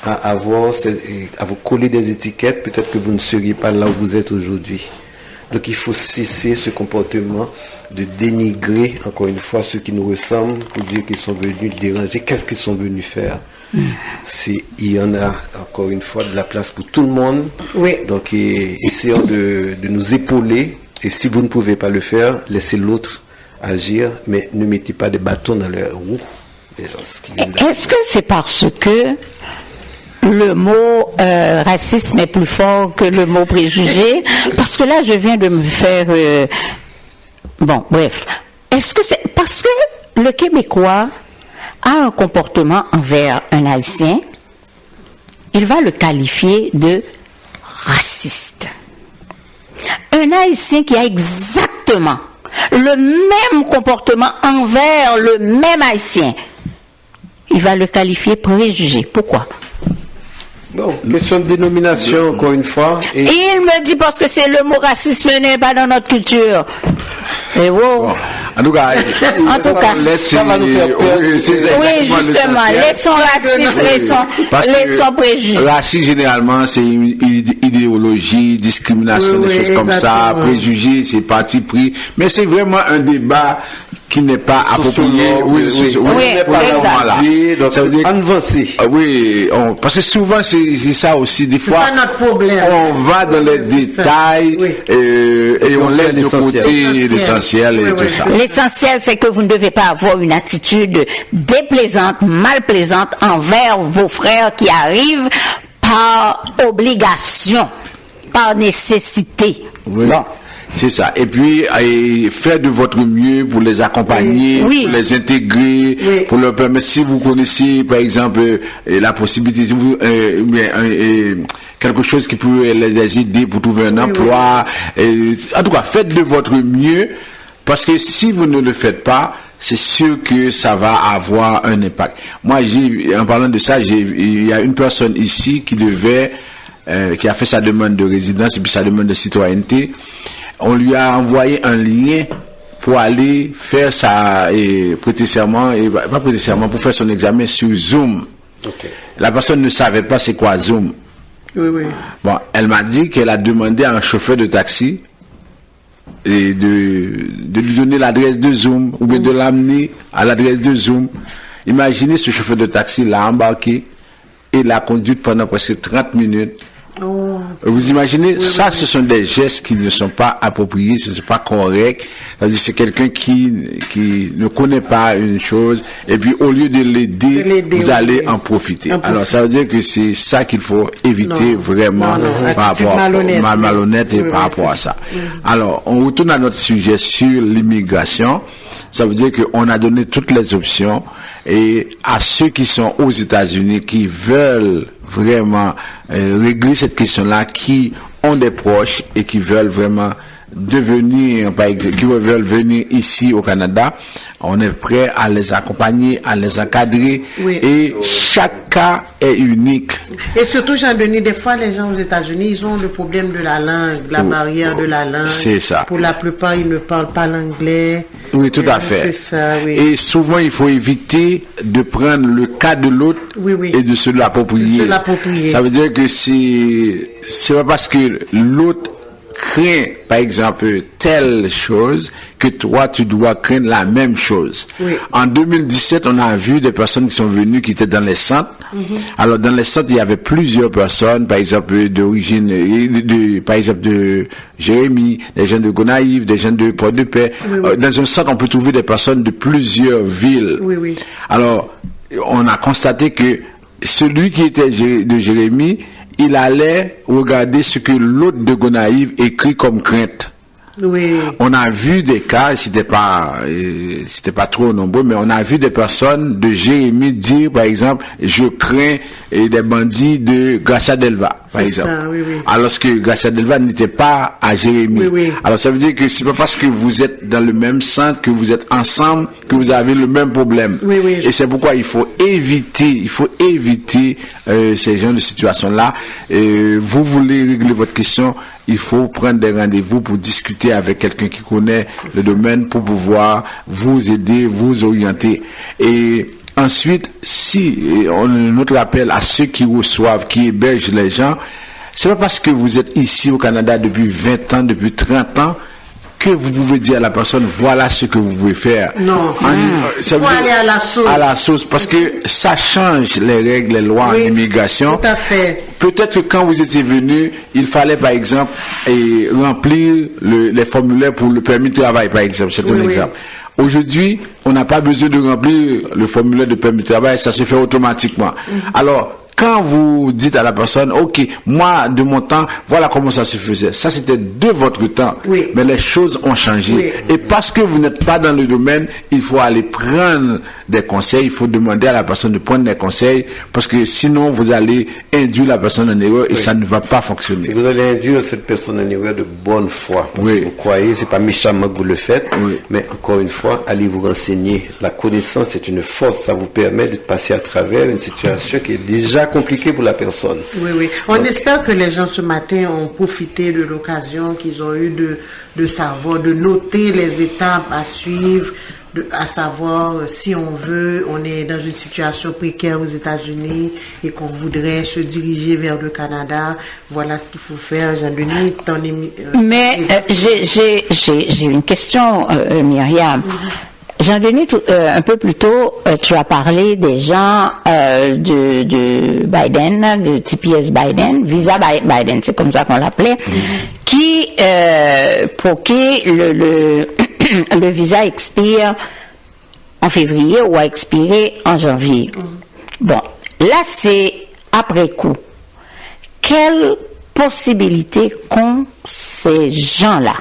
Speaker 1: à vous coller des étiquettes, peut-être que vous ne seriez pas là où vous êtes aujourd'hui. Donc il faut cesser ce comportement de dénigrer, encore une fois, ceux qui nous ressemblent, pour dire qu'ils sont venus déranger. Qu'est-ce qu'ils sont venus faire? Il y en a, encore une fois, de la place pour tout le monde.
Speaker 2: Oui.
Speaker 1: Donc essayons de nous épauler. Et si vous ne pouvez pas le faire, laissez l'autre agir, mais ne mettez pas des bâtons dans leurs roues.
Speaker 3: Est-ce que c'est parce que le mot racisme est plus fort que le mot préjugé? Parce que là, je viens de me faire... Bon, bref. Est-ce que c'est parce que le Québécois a un comportement envers un Haïtien, il va le qualifier de raciste. Un Haïtien qui a exactement le même comportement envers le même Haïtien, il va le qualifier préjugé. Pourquoi?
Speaker 1: Bon, question de dénomination, encore une fois.
Speaker 3: Et il me dit parce que c'est le mot racisme n'est pas dans notre culture. Et wow.
Speaker 4: Bon. En tout cas,
Speaker 1: ça va nous faire peur.
Speaker 3: Oui, justement, laissons racisme, laissons préjugés.
Speaker 4: Racisme, généralement, c'est une idéologie, discrimination, des choses comme ça, préjugés, c'est parti pris. Mais c'est vraiment un débat qui n'est pas approprié.
Speaker 1: Oui, donc ça veut dire avancé.
Speaker 4: Oui, parce que souvent c'est ça aussi. Des fois,
Speaker 2: c'est ça notre problème.
Speaker 4: On va dans les détails et on laisse de côté l'essentiel et tout ça.
Speaker 3: L'essentiel, c'est que vous ne devez pas avoir une attitude déplaisante, malplaisante envers vos frères qui arrivent par obligation, par nécessité.
Speaker 4: Oui. Bon. C'est ça. Et puis, faire de votre mieux pour les accompagner, pour les intégrer, pour leur permettre, si vous connaissez, par exemple, la possibilité, si vous, quelque chose qui peut les aider pour trouver un emploi. En tout cas, faites de votre mieux, parce que si vous ne le faites pas, c'est sûr que ça va avoir un impact. Moi, en parlant de ça, il y a une personne ici qui qui a fait sa demande de résidence et puis sa demande de citoyenneté. On lui a envoyé un lien pour aller faire prêter serment, pas prêter serment, pour faire son examen sur Zoom. Okay. La personne ne savait pas c'est quoi Zoom.
Speaker 2: Oui.
Speaker 4: Bon, elle m'a dit qu'elle a demandé à un chauffeur de taxi et de lui donner l'adresse de Zoom, ou bien de l'amener à l'adresse de Zoom. Imaginez, ce chauffeur de taxi l'a embarqué et l'a conduite pendant presque 30 minutes.
Speaker 2: Oh.
Speaker 4: Vous imaginez, ce sont des gestes qui ne sont pas appropriés, ce ne sont pas corrects. C'est-à-dire, c'est quelqu'un qui ne connaît pas une chose, et puis au lieu de l'aider, vous allez en profiter. Alors, ça veut dire que c'est ça qu'il faut éviter vraiment par rapport à malhonnête et par rapport à ça. Alors, on retourne à notre sujet sur l'immigration. Ça veut dire qu'on a donné toutes les options, et à ceux qui sont aux États-Unis, qui veulent vraiment régler cette question-là, qui ont des proches et qui veulent vraiment devenir, par exemple, qui veulent venir ici au Canada, on est prêt à les accompagner, à les encadrer, et chaque cas est unique.
Speaker 2: Et surtout, Jean-Denis, des fois, les gens aux États-Unis, ils ont le problème de la langue, la barrière de la langue.
Speaker 4: C'est ça.
Speaker 2: Pour la plupart, ils ne parlent pas l'anglais.
Speaker 4: Oui, tout à fait.
Speaker 2: C'est ça, oui.
Speaker 4: Et souvent, il faut éviter de prendre le cas de l'autre et de se l'approprier. Ça veut dire que c'est pas parce que l'autre craint, par exemple, telle chose, que toi, tu dois craindre la même chose. En 2017, on a vu des personnes qui sont venues, qui étaient dans les centres. Alors, dans les centres, il y avait plusieurs personnes, par exemple, d'origine, par exemple, de Jérémie, des gens de Gonaïves, des gens de Port-de-Paix. Dans un centre, on peut trouver des personnes de plusieurs villes. Alors, on a constaté que celui qui était de Jérémie, il allait regarder ce que l'autre de Gonaïves écrit comme crainte. On a vu des cas, c'était pas trop nombreux, mais on a vu des personnes de Jérémie dire, par exemple, je crains des bandits de Gracia Delva, par exemple. Alors que Gracia Delva n'était pas à Jérémie. Alors ça veut dire que c'est pas parce que vous êtes dans le même centre, que vous êtes ensemble, que vous avez le même problème. Et c'est pourquoi il faut éviter ces genres de situations-là. Vous voulez régler votre question, il faut prendre des rendez-vous pour discuter avec quelqu'un qui connaît le domaine pour pouvoir vous aider, vous orienter. Et ensuite, notre appel à ceux qui reçoivent, qui hébergent les gens, c'est pas parce que vous êtes ici au Canada depuis 20 ans, depuis 30 ans, que vous pouvez dire à la personne, voilà ce que vous pouvez faire.
Speaker 2: Non. Ça veut dire aller à la source.
Speaker 4: À la source, parce que ça change les règles, les lois en immigration.
Speaker 2: Tout à fait.
Speaker 4: Peut-être que quand vous étiez venu, il fallait, par exemple, remplir les formulaires pour le permis de travail, par exemple. C'est un exemple. Aujourd'hui, on n'a pas besoin de remplir le formulaire de permis de travail, ça se fait automatiquement. Alors, quand vous dites à la personne, ok, moi, de mon temps, voilà comment ça se faisait. Ça, c'était de votre temps. Mais les choses ont changé. Et parce que vous n'êtes pas dans le domaine, il faut aller prendre des conseils. Il faut demander à la personne de prendre des conseils. Parce que sinon, vous allez induire la personne en erreur et ça ne va pas fonctionner.
Speaker 1: Et vous allez induire cette personne en erreur de bonne foi. Parce que vous croyez, c'est pas méchamment que vous le faites. Mais encore une fois, allez vous renseigner. La connaissance est une force. Ça vous permet de passer à travers une situation qui est déjà cas compliqué pour la personne.
Speaker 2: Oui. On espère que les gens ce matin ont profité de l'occasion qu'ils ont eu de savoir, de noter les étapes à suivre, à savoir si on est dans une situation précaire aux États-Unis et qu'on voudrait se diriger vers le Canada. Voilà ce qu'il faut faire, Jean-Denis.
Speaker 3: Mais j'ai une question, Myriam. Jean-Denis, un peu plus tôt, tu as parlé des gens de Biden, de TPS Biden, Visa Biden, c'est comme ça qu'on l'appelait, qui, pour qui le visa expire en février ou a expiré en janvier. Bon, là c'est après coup. Quelle possibilité qu'ont ces gens-là?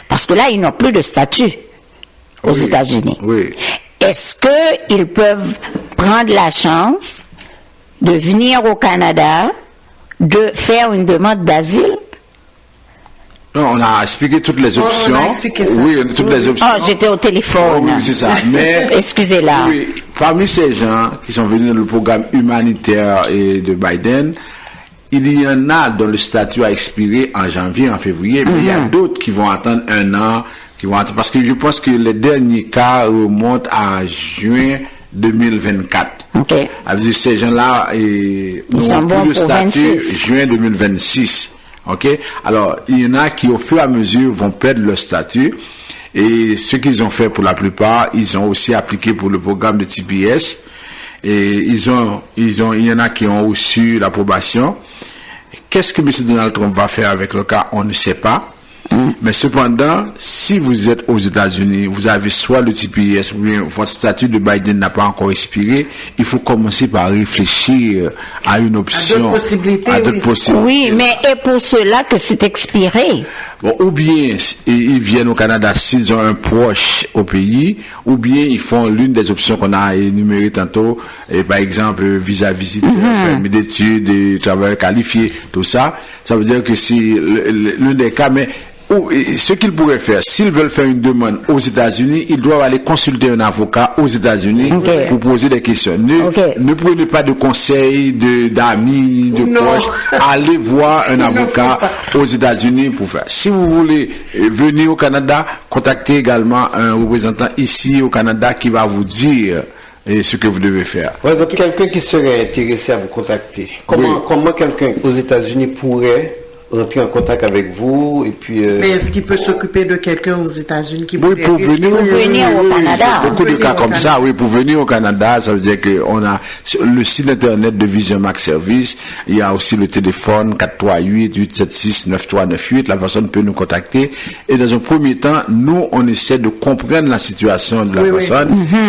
Speaker 3: Parce que là, ils n'ont plus de statut aux États-Unis.
Speaker 4: Oui.
Speaker 3: Est-ce qu'ils peuvent prendre la chance de venir au Canada, de faire une demande d'asile?
Speaker 4: Non, on a expliqué toutes les options.
Speaker 2: On a expliqué ça.
Speaker 4: Oui, toutes les options.
Speaker 3: Oh, j'étais au téléphone.
Speaker 4: Oui, c'est ça. Mais
Speaker 3: excusez-la.
Speaker 4: Oui, parmi ces gens qui sont venus dans le programme humanitaire de Biden, il y en a dont le statut a expiré en janvier, en février, mais il y a d'autres qui vont attendre un an, parce que je pense que les derniers cas remontent à juin 2024.
Speaker 3: Okay.
Speaker 4: Avec ces gens-là, n'auront plus de statut juin 2026. Ok, alors il y en a qui au fur et à mesure vont perdre leur statut, et ce qu'ils ont fait pour la plupart, ils ont aussi appliqué pour le programme de TPS, et il y en a qui ont reçu l'approbation. Qu'est-ce que M. Donald Trump va faire avec le cas, on ne sait pas. Mais cependant, si vous êtes aux États-Unis, vous avez soit le TPS ou bien votre statut de Biden n'a pas encore expiré, il faut commencer par réfléchir à une option.
Speaker 2: À d'autres possibilités.
Speaker 3: Oui, mais et pour ceux-là que c'est expiré.
Speaker 4: Bon, ou bien ils viennent au Canada s'ils ont un proche au pays, ou bien ils font l'une des options qu'on a énumérées tantôt, et par exemple visa visiteur, permis d'études, travail qualifié, tout ça. Ça veut dire que c'est l'un des cas, mais ce qu'ils pourraient faire, s'ils veulent faire une demande aux États-Unis, ils doivent aller consulter un avocat aux États-Unis pour poser des questions. Ne prenez pas de conseils d'amis, de proches. Allez voir un avocat aux États-Unis pour faire. Si vous voulez venir au Canada, contactez également un représentant ici au Canada qui va vous dire ce que vous devez faire.
Speaker 1: Par exemple, quelqu'un qui serait intéressé à vous contacter, comment quelqu'un aux États-Unis pourrait rentrer en contact avec vous et puis...
Speaker 2: Mais est-ce qu'il peut s'occuper de quelqu'un aux États-Unis qui
Speaker 4: pour venir
Speaker 3: au Canada.
Speaker 4: Beaucoup de cas comme ça, oui, pour venir au Canada, ça veut dire qu'on a le site internet de Vision Max Service, il y a aussi le téléphone 438-876-9398, la personne peut nous contacter et dans un premier temps, nous, on essaie de comprendre la situation de la personne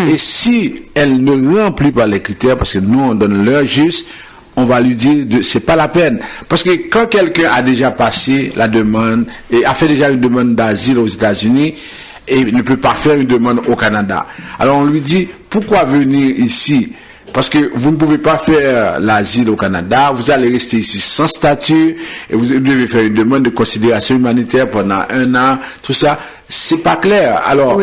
Speaker 4: et si elle ne remplit pas les critères, parce que nous, on donne l'heure juste, on va lui dire c'est pas la peine. Parce que quand quelqu'un a déjà passé la demande et a fait déjà une demande d'asile aux États-Unis et ne peut pas faire une demande au Canada, alors on lui dit pourquoi venir ici? Parce que vous ne pouvez pas faire l'asile au Canada, vous allez rester ici sans statut et vous devez faire une demande de considération humanitaire pendant un an, tout ça, c'est pas clair. Alors,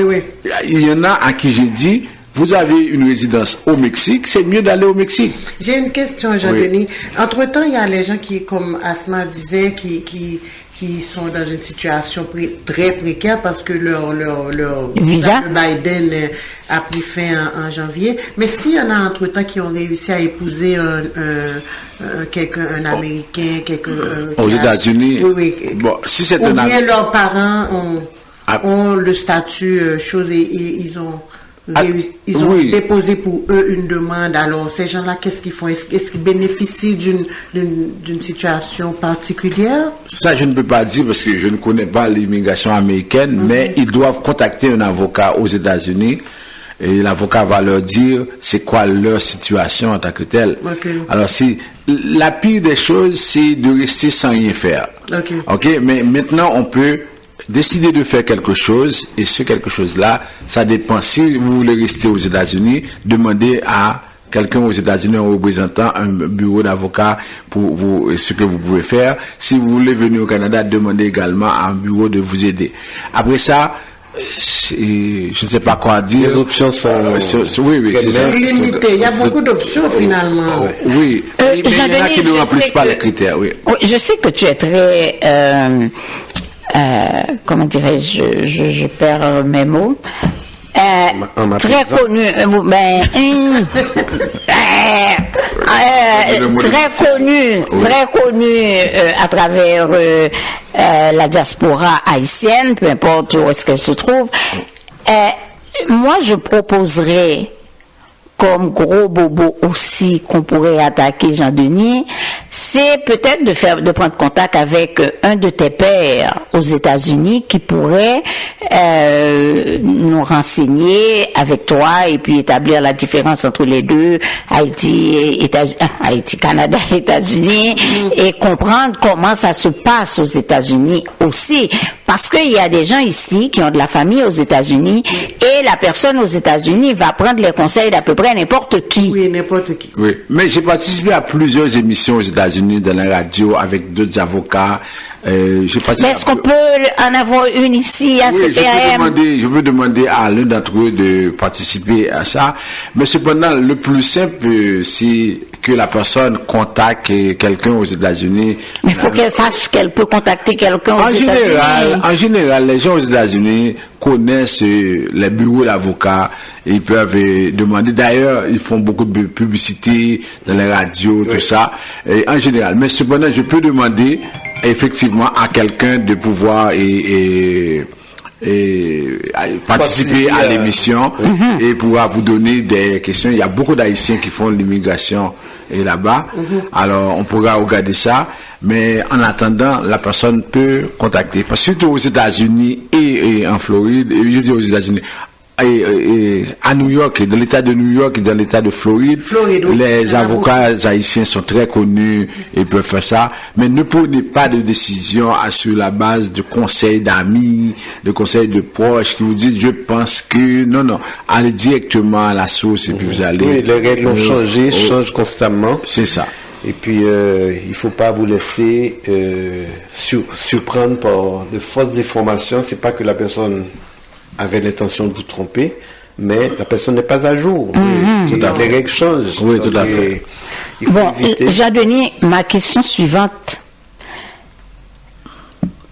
Speaker 4: il y en a à qui j'ai dit, vous avez une résidence au Mexique, c'est mieux d'aller au Mexique.
Speaker 2: J'ai une question, Jean-Denis. Entre-temps, il y a les gens qui, comme Asma disait, qui sont dans une situation très précaire parce que leur
Speaker 3: visa
Speaker 2: de Biden a pris fin en janvier. Mais s'il y en a entre-temps qui ont réussi à épouser un Américain,
Speaker 4: aux États-Unis,
Speaker 2: bon,
Speaker 4: si c'est
Speaker 2: ou bien leurs parents ont le statut chose et ils ont déposé pour eux une demande. Alors, ces gens-là, qu'est-ce qu'ils font? Est-ce qu'ils bénéficient d'une situation particulière?
Speaker 4: Ça, je ne peux pas dire parce que je ne connais pas l'immigration américaine, mais ils doivent contacter un avocat aux États-Unis et l'avocat va leur dire c'est quoi leur situation en tant que telle. Alors, la pire des choses, c'est de rester sans rien faire. Mais maintenant, on peut décider de faire quelque chose et ce quelque chose-là, ça dépend. Si vous voulez rester aux États-Unis, demandez à quelqu'un aux États-Unis, un représentant, un bureau d'avocat pour vous, ce que vous pouvez faire. Si vous voulez venir au Canada, demandez également à un bureau de vous aider. Après ça, je ne sais pas quoi dire.
Speaker 1: Les options sont
Speaker 4: oui, c'est ça.
Speaker 2: Limitées. Il y a beaucoup d'options finalement.
Speaker 4: Oui, mais il y en a qui ne remplissent pas les critères. Oui.
Speaker 3: Oui, je sais que tu es très, comment dirais-je, je perds mes mots. Très connu, très connu à travers la diaspora haïtienne, peu importe où est-ce qu'elle se trouve. Moi, je proposerais comme gros bobo aussi qu'on pourrait attaquer Jean-Denis, c'est peut-être de prendre contact avec un de tes pairs aux États-Unis qui pourrait nous renseigner avec toi et puis établir la différence entre les deux, Haïti, Canada, États-Unis, et comprendre comment ça se passe aux États-Unis aussi. Parce qu'il y a des gens ici qui ont de la famille aux États-Unis et la personne aux États-Unis va prendre les conseils d'à peu près n'importe qui.
Speaker 2: Oui, n'importe qui.
Speaker 4: Oui, mais j'ai participé à plusieurs émissions aux États-Unis dans la radio avec d'autres avocats.
Speaker 3: Mais est-ce qu'on peut en avoir une ici à CPAM?
Speaker 4: Je peux demander à l'un d'entre eux de participer à ça. Mais cependant, le plus simple, c'est que la personne contacte quelqu'un aux États-Unis.
Speaker 3: Mais il faut qu'elle sache qu'elle peut contacter quelqu'un aux États-Unis.
Speaker 4: En général, les gens aux États-Unis connaissent les bureaux d'avocats. Ils peuvent demander. D'ailleurs, ils font beaucoup de publicité dans les radios, tout ça. Et en général. Mais cependant, je peux demander effectivement à quelqu'un de pouvoir participer à l'émission et pouvoir vous donner des questions. Il y a beaucoup d'Haïtiens qui font l'immigration là-bas. Alors, on pourra regarder ça. Mais en attendant, la personne peut contacter. Parce que surtout aux États-Unis et en Floride, je dis aux États-Unis, à New York, dans l'état de New York et dans l'état de Floride, les avocats haïtiens sont très connus et peuvent faire ça. Mais ne prenez pas de décision sur la base de conseils d'amis, de conseils de proches qui vous disent je pense que non, allez directement à la source et puis vous allez.
Speaker 1: Oui, les règles ont changé, changent constamment.
Speaker 4: C'est ça.
Speaker 1: Et puis il faut pas vous laisser surprendre par de fausses informations. C'est pas que la personne avait l'intention de vous tromper, mais la personne n'est pas à jour. Les règles changent.
Speaker 4: Oui, tout à fait.
Speaker 3: Bon, Jean-Denis, ma question suivante.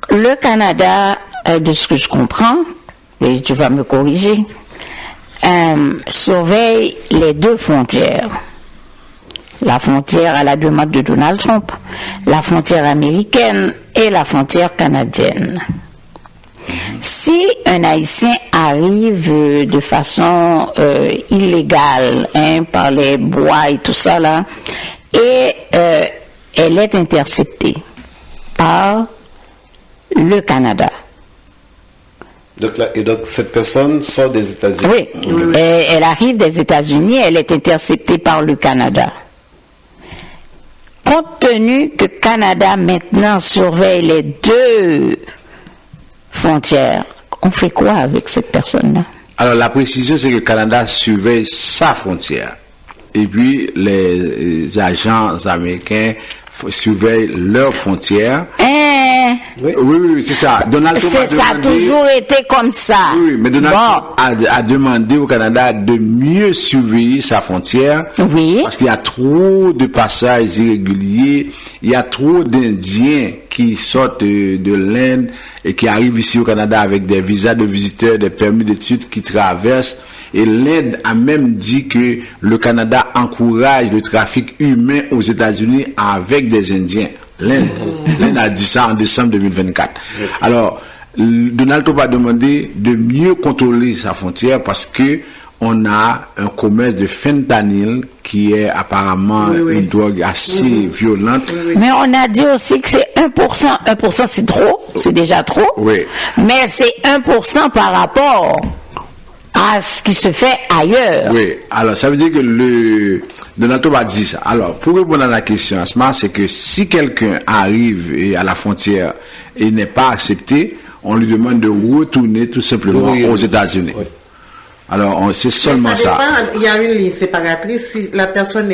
Speaker 3: Le Canada, de ce que je comprends, et tu vas me corriger, surveille les deux frontières. La frontière à la demande de Donald Trump, la frontière américaine et la frontière canadienne. Si un Haïtien arrive de façon illégale, par les bois et tout ça là, et elle est interceptée par le Canada.
Speaker 1: Donc cette personne sort des États-Unis.
Speaker 3: Oui, elle arrive des États-Unis, elle est interceptée par le Canada. Compte tenu que Canada maintenant surveille les deux frontières, on fait quoi avec cette personne-là?
Speaker 4: Alors la précision, c'est que le Canada surveille sa frontière. Et puis les agents américains surveillent leur frontière. Oui, c'est ça. Donald Trump
Speaker 3: ça a toujours été comme ça.
Speaker 4: Oui, mais Donald Trump a demandé au Canada de mieux surveiller sa frontière.
Speaker 3: Oui.
Speaker 4: Parce qu'il y a trop de passages irréguliers, il y a trop d'Indiens qui sortent de l'Inde et qui arrivent ici au Canada avec des visas de visiteurs, des permis d'études qui traversent. Et l'Inde a même dit que le Canada encourage le trafic humain aux États-Unis avec des Indiens. L'Inde a dit ça en décembre 2024. Alors, Donald Trump a demandé de mieux contrôler sa frontière parce que on a un commerce de fentanyl qui est apparemment une drogue assez violente.
Speaker 3: Mais on a dit aussi que c'est 1%. 1% c'est trop, c'est déjà trop.
Speaker 4: Oui.
Speaker 3: Mais c'est 1% par rapport à ce qui se fait ailleurs.
Speaker 4: Oui, alors ça veut dire que Donald Trump a dit ça. Alors, pour répondre à la question, Asma, c'est que si quelqu'un arrive à la frontière et n'est pas accepté, on lui demande de retourner tout simplement aux États-Unis. Oui. Alors, c'est seulement ça.
Speaker 2: Il y a une ligne séparatrice. Si la personne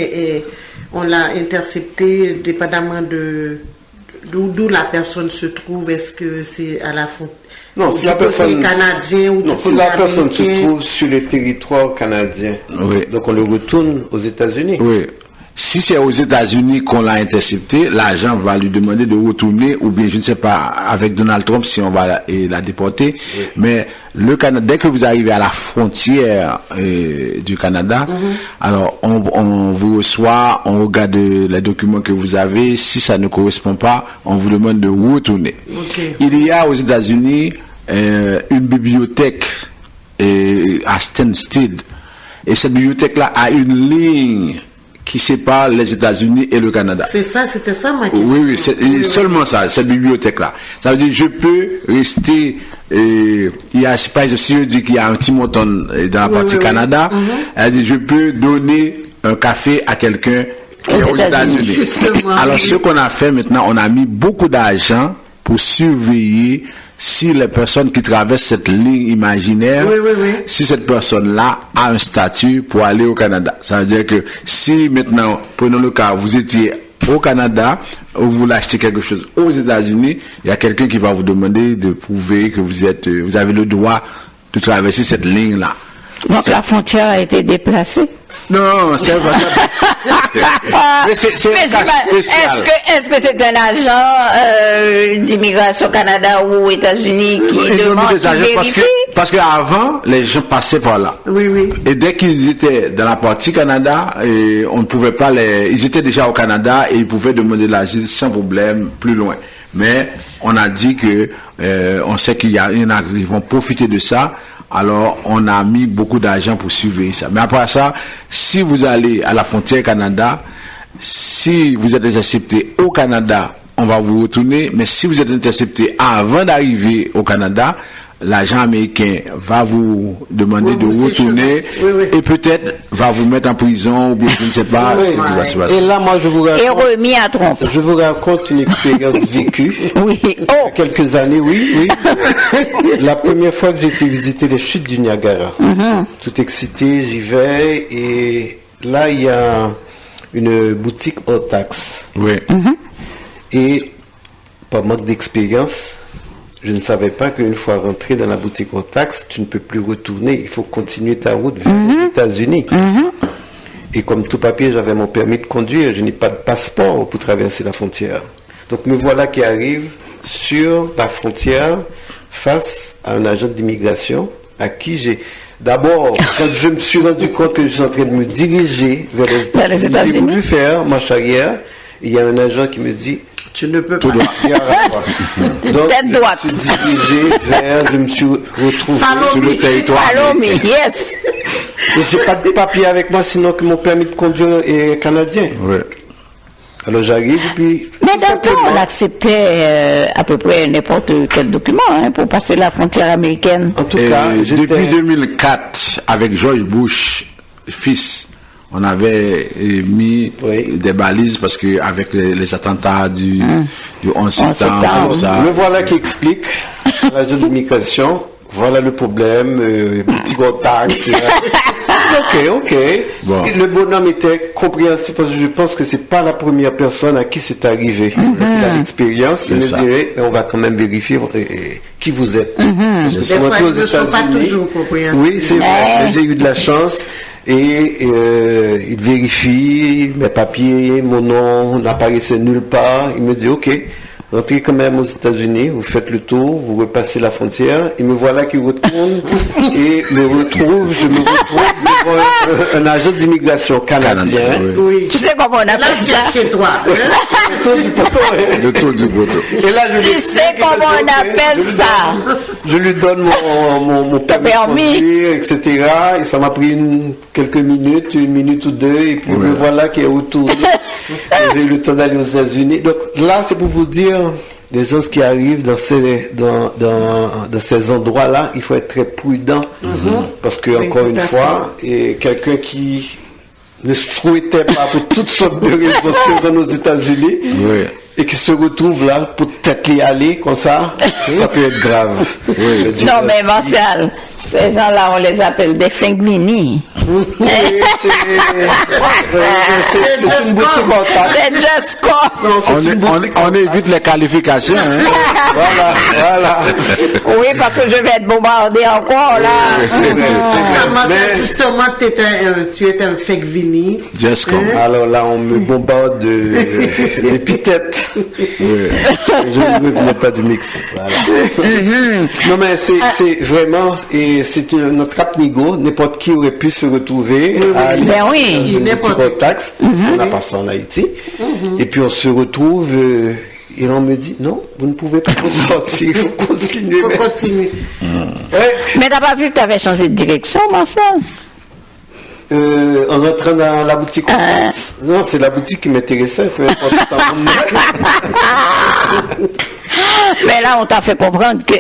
Speaker 2: on l'a interceptée, dépendamment d'où la personne se trouve, est-ce que c'est à la frontière?
Speaker 1: Non, si
Speaker 2: tu
Speaker 1: la
Speaker 2: peux être
Speaker 1: personne
Speaker 2: canadien ou
Speaker 1: non,
Speaker 2: tu peux
Speaker 1: si la
Speaker 2: être
Speaker 1: personne se
Speaker 2: américain.
Speaker 1: trouve sur le territoire canadien,
Speaker 4: Oui.
Speaker 1: donc on le retourne aux États-Unis.
Speaker 4: Oui. Si c'est aux États-Unis qu'on l'a intercepté, l'agent va lui demander de retourner, ou bien je ne sais pas avec Donald Trump si on va la déporter. Oui. Mais le Canada, dès que vous arrivez à la frontière du Canada, alors on vous reçoit, on regarde les documents que vous avez. Si ça ne correspond pas, on vous demande de retourner.
Speaker 2: Okay.
Speaker 4: Il y a aux États-Unis une bibliothèque à Stansted, et cette bibliothèque-là a une ligne qui sépare les États-Unis et le Canada.
Speaker 2: C'est ça, c'était ça ma question.
Speaker 4: Oui, c'est seulement ça, cette bibliothèque-là. Ça veut dire je peux rester, il y a, par exemple, si je dis qu'il y a un petit montant dans la partie Canada, je peux donner un café à quelqu'un qui est aux États-Unis. Alors, ce qu'on a fait maintenant, on a mis beaucoup d'argent pour surveiller si les personnes qui traversent cette ligne imaginaire, si cette personne-là a un statut pour aller au Canada. Ça veut dire que si maintenant, prenons le cas, vous étiez au Canada, ou vous voulez acheter quelque chose aux États-Unis, il y a quelqu'un qui va vous demander de prouver que vous avez le droit de traverser cette ligne-là.
Speaker 3: Donc la frontière a été déplacée?
Speaker 4: Non, c'est pas ça. Mais c'est un cas spécial.
Speaker 3: Est-ce que c'est un agent d'immigration Canada ou États-Unis qui demande
Speaker 4: des agents parce qu'avant, les gens passaient par là.
Speaker 2: Oui, oui.
Speaker 4: Et dès qu'ils étaient dans la partie Canada, on ne pouvait pas ils étaient déjà au Canada et ils pouvaient demander l'asile sans problème plus loin. Mais on a dit que on sait qu'il y en a qui vont profiter de ça. Alors, on a mis beaucoup d'argent pour surveiller ça. Mais après ça, si vous allez à la frontière Canada, si vous êtes intercepté au Canada, on va vous retourner. Mais si vous êtes intercepté avant d'arriver au Canada, l'agent américain va vous demander de retourner et peut-être va vous mettre en prison ou bien je ne sais pas.
Speaker 1: Et là, moi, je vous raconte une expérience vécue.
Speaker 3: Oui.
Speaker 1: Il y a quelques années, oui. La première fois que j'ai été visiter les chutes du Niagara, tout excité, j'y vais et là, il y a une boutique hors taxe.
Speaker 4: Oui.
Speaker 1: Et par manque d'expérience, je ne savais pas qu'une fois rentré dans la boutique hors taxe, tu ne peux plus retourner. Il faut continuer ta route vers les États-Unis. Et comme tout papier, j'avais mon permis de conduire. Je n'ai pas de passeport pour traverser la frontière. Donc me voilà qui arrive sur la frontière face à un agent d'immigration à qui j'ai... D'abord, quand je me suis rendu compte que je suis en train de me diriger vers les États-Unis, j'ai voulu faire marche arrière. Il y a un agent qui me dit...
Speaker 2: Tu ne peux pas.
Speaker 1: Donc,
Speaker 3: tête droite.
Speaker 1: Je me suis dirigé je me suis retrouvé sur le territoire.
Speaker 3: Yes.
Speaker 1: Et j'ai pas de papier avec moi, sinon que mon permis de conduire est canadien.
Speaker 4: Oui.
Speaker 1: Alors j'arrive et puis...
Speaker 3: Mais dans le temps, on acceptait à peu près n'importe quel document pour passer la frontière américaine.
Speaker 1: En tout cas,
Speaker 4: depuis 2004, avec George Bush, fils, on avait mis des balises parce que avec les attentats du 11 septembre, tout ça.
Speaker 1: Me voilà qui explique l'agent d'immigration. Voilà le problème, petit gros taxe. Ok.
Speaker 4: Bon.
Speaker 1: Le bonhomme était compréhensif parce que je pense que c'est pas la première personne à qui c'est arrivé. Il a l'expérience, il me dirait, on va quand même vérifier qui vous êtes.
Speaker 2: Des fois, ils ne sont pas toujours compréhensifs.
Speaker 1: Oui, c'est vrai. J'ai eu de la chance. Et il vérifie mes papiers, mon nom n'apparaissait nulle part. Il me dit, ok, rentrez quand même aux États-Unis, vous faites le tour, vous repassez la frontière. Et me voilà qui retourne et je me retrouve devant un agent d'immigration canadien.
Speaker 2: Oui.
Speaker 3: Tu sais comment on appelle ça?
Speaker 2: Chez toi.
Speaker 1: Le tour du poteau.
Speaker 4: Le tour du poteau.
Speaker 1: Et là,
Speaker 3: tu sais comment on appelle ça?
Speaker 1: Je lui donne mon permis, etc. Et ça m'a pris quelques minutes, une minute ou deux, et puis me voilà qui est autour. J'ai eu le temps d'aller aux États-Unis. Donc là, c'est pour vous dire, les gens qui arrivent dans ces endroits-là, il faut être très prudent. Parce que, encore une fois, quelqu'un qui ne souhaitait pas pour toutes sortes de raisons se rendre aux États-Unis et qui se retrouve là pour peut-être y aller comme ça peut être grave.
Speaker 3: Non mais Martial, Ces gens-là, on les appelle des fingmini.
Speaker 1: C'est une boutique en taxe.
Speaker 3: Des Just Come.
Speaker 1: Non, c'est une boutique en
Speaker 4: On évite les qualifications. Hein.
Speaker 1: Voilà.
Speaker 3: Oui, parce que je vais être bombardé encore là.
Speaker 2: Comment ça, justement, tu es un fake Vini.
Speaker 4: Just Come.
Speaker 1: Alors là, on me bombarde d'épithètes. Je ne revenais pas du mix. Voilà. Non, mais c'est vraiment, et c'est notre Capnigo, n'importe qui aurait pu se retrouver à aller
Speaker 3: Ben oui.
Speaker 1: une boutique taxe. On a passé en Haïti. Et puis on se retrouve, et on me dit, non, vous ne pouvez pas sortir, il faut continuer.
Speaker 2: Il faut continuer.
Speaker 1: Ouais.
Speaker 3: Mais t'as pas vu que t'avais changé de direction, Marcel?
Speaker 1: En rentrant dans la boutique taxe. Non, c'est la boutique qui m'intéressait, peu importe ça.
Speaker 3: Mais là, on t'a fait comprendre que...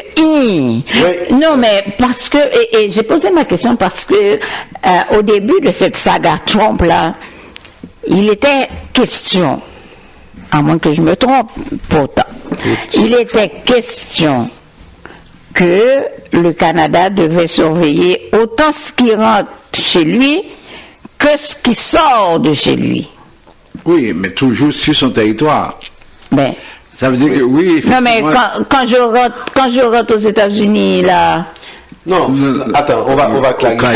Speaker 3: Non, mais parce que... Et j'ai posé ma question parce que au début de cette saga Trump, là, il était question, à moins que je me trompe, pourtant, il était question que le Canada devait surveiller autant ce qui rentre chez lui que ce qui sort de chez lui.
Speaker 4: Oui, mais toujours sur son territoire.
Speaker 3: Ben,
Speaker 4: Ça veut dire que oui,
Speaker 3: non, mais
Speaker 4: effectivement.
Speaker 3: quand je rentre aux États-Unis, là...
Speaker 1: Non, attends, on va clarifier.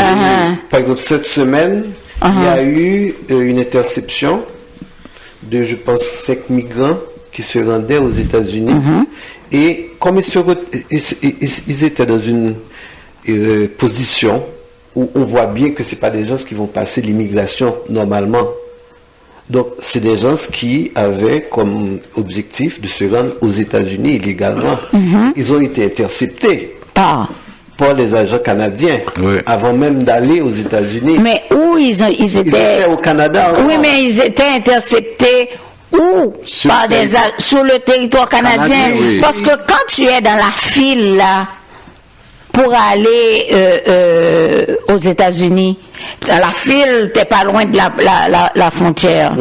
Speaker 1: Par exemple, cette semaine, il y a eu une interception de, je pense, 5 migrants qui se rendaient aux États-Unis. Et comme ils étaient dans une position où on voit bien que ce pas des gens qui vont passer l'immigration normalement. Donc, c'est des gens qui avaient comme objectif de se rendre aux États-Unis illégalement. Ils ont été interceptés par les agents canadiens avant même d'aller aux États-Unis.
Speaker 3: Mais où ils étaient
Speaker 1: au Canada.
Speaker 3: Oui, mais ils étaient interceptés où? Sur le territoire canadien.
Speaker 4: Oui.
Speaker 3: Parce que quand tu es dans la file, là, pour aller aux États-Unis, dans la file, t'es pas loin de la frontière.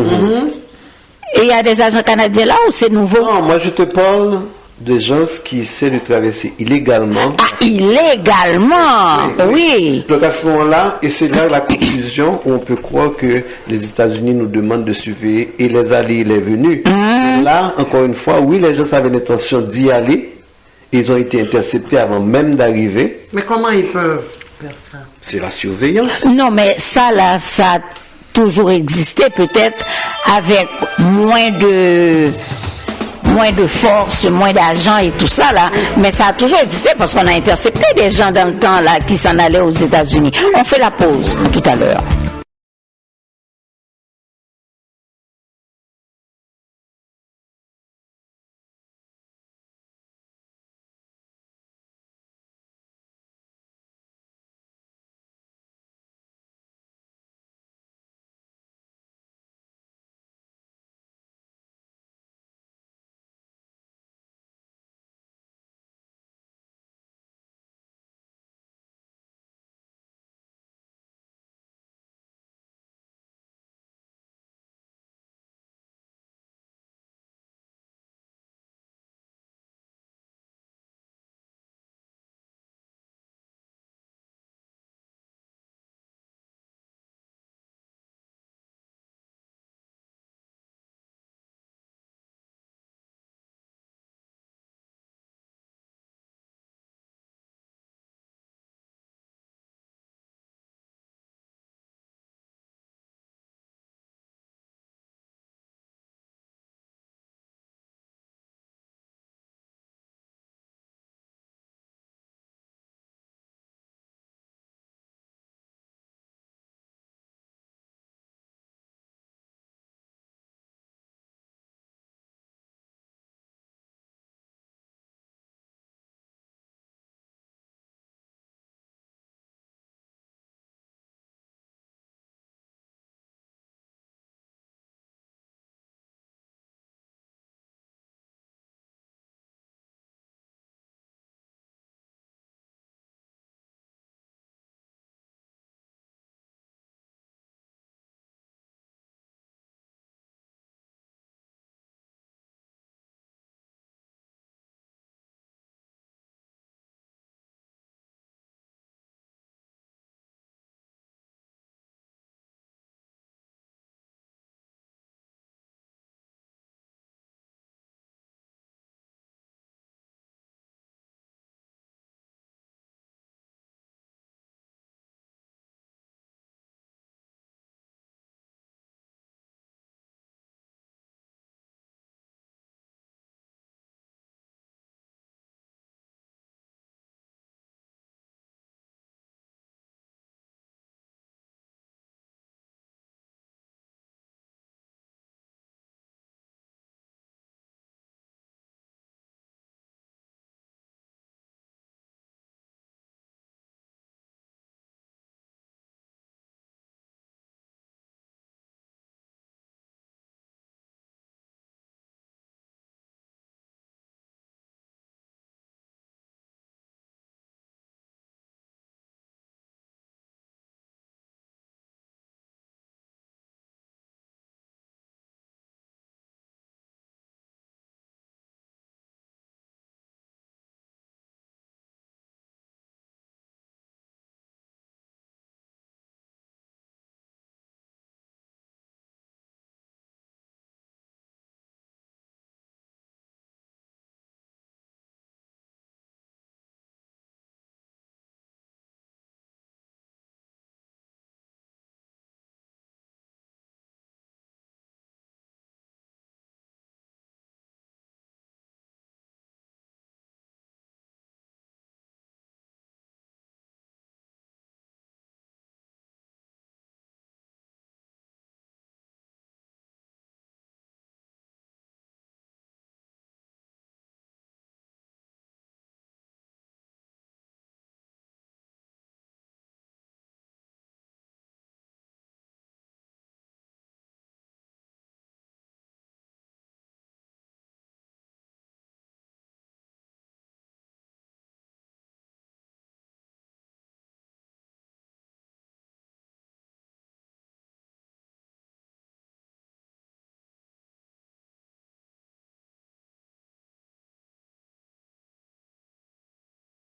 Speaker 3: Et il y a des agents canadiens là ou c'est nouveau?
Speaker 1: Non, moi je te parle de gens qui essaient de traverser illégalement.
Speaker 3: Ah, illégalement, oui.
Speaker 1: Donc à ce moment-là, et c'est là la confusion où on peut croire que les États-Unis nous demandent de surveiller et les allées et les venues. Là, encore une fois, oui, les gens avaient l'intention d'y aller. Ils ont été interceptés avant même d'arriver.
Speaker 2: Mais comment ils peuvent faire ça?
Speaker 1: C'est la surveillance.
Speaker 3: Non, mais ça, là, ça a toujours existé, peut-être avec moins de force, moins d'argent et tout ça, là. Mais ça a toujours existé parce qu'on a intercepté des gens dans le temps, là, qui s'en allaient aux États-Unis. On fait la pause tout à l'heure.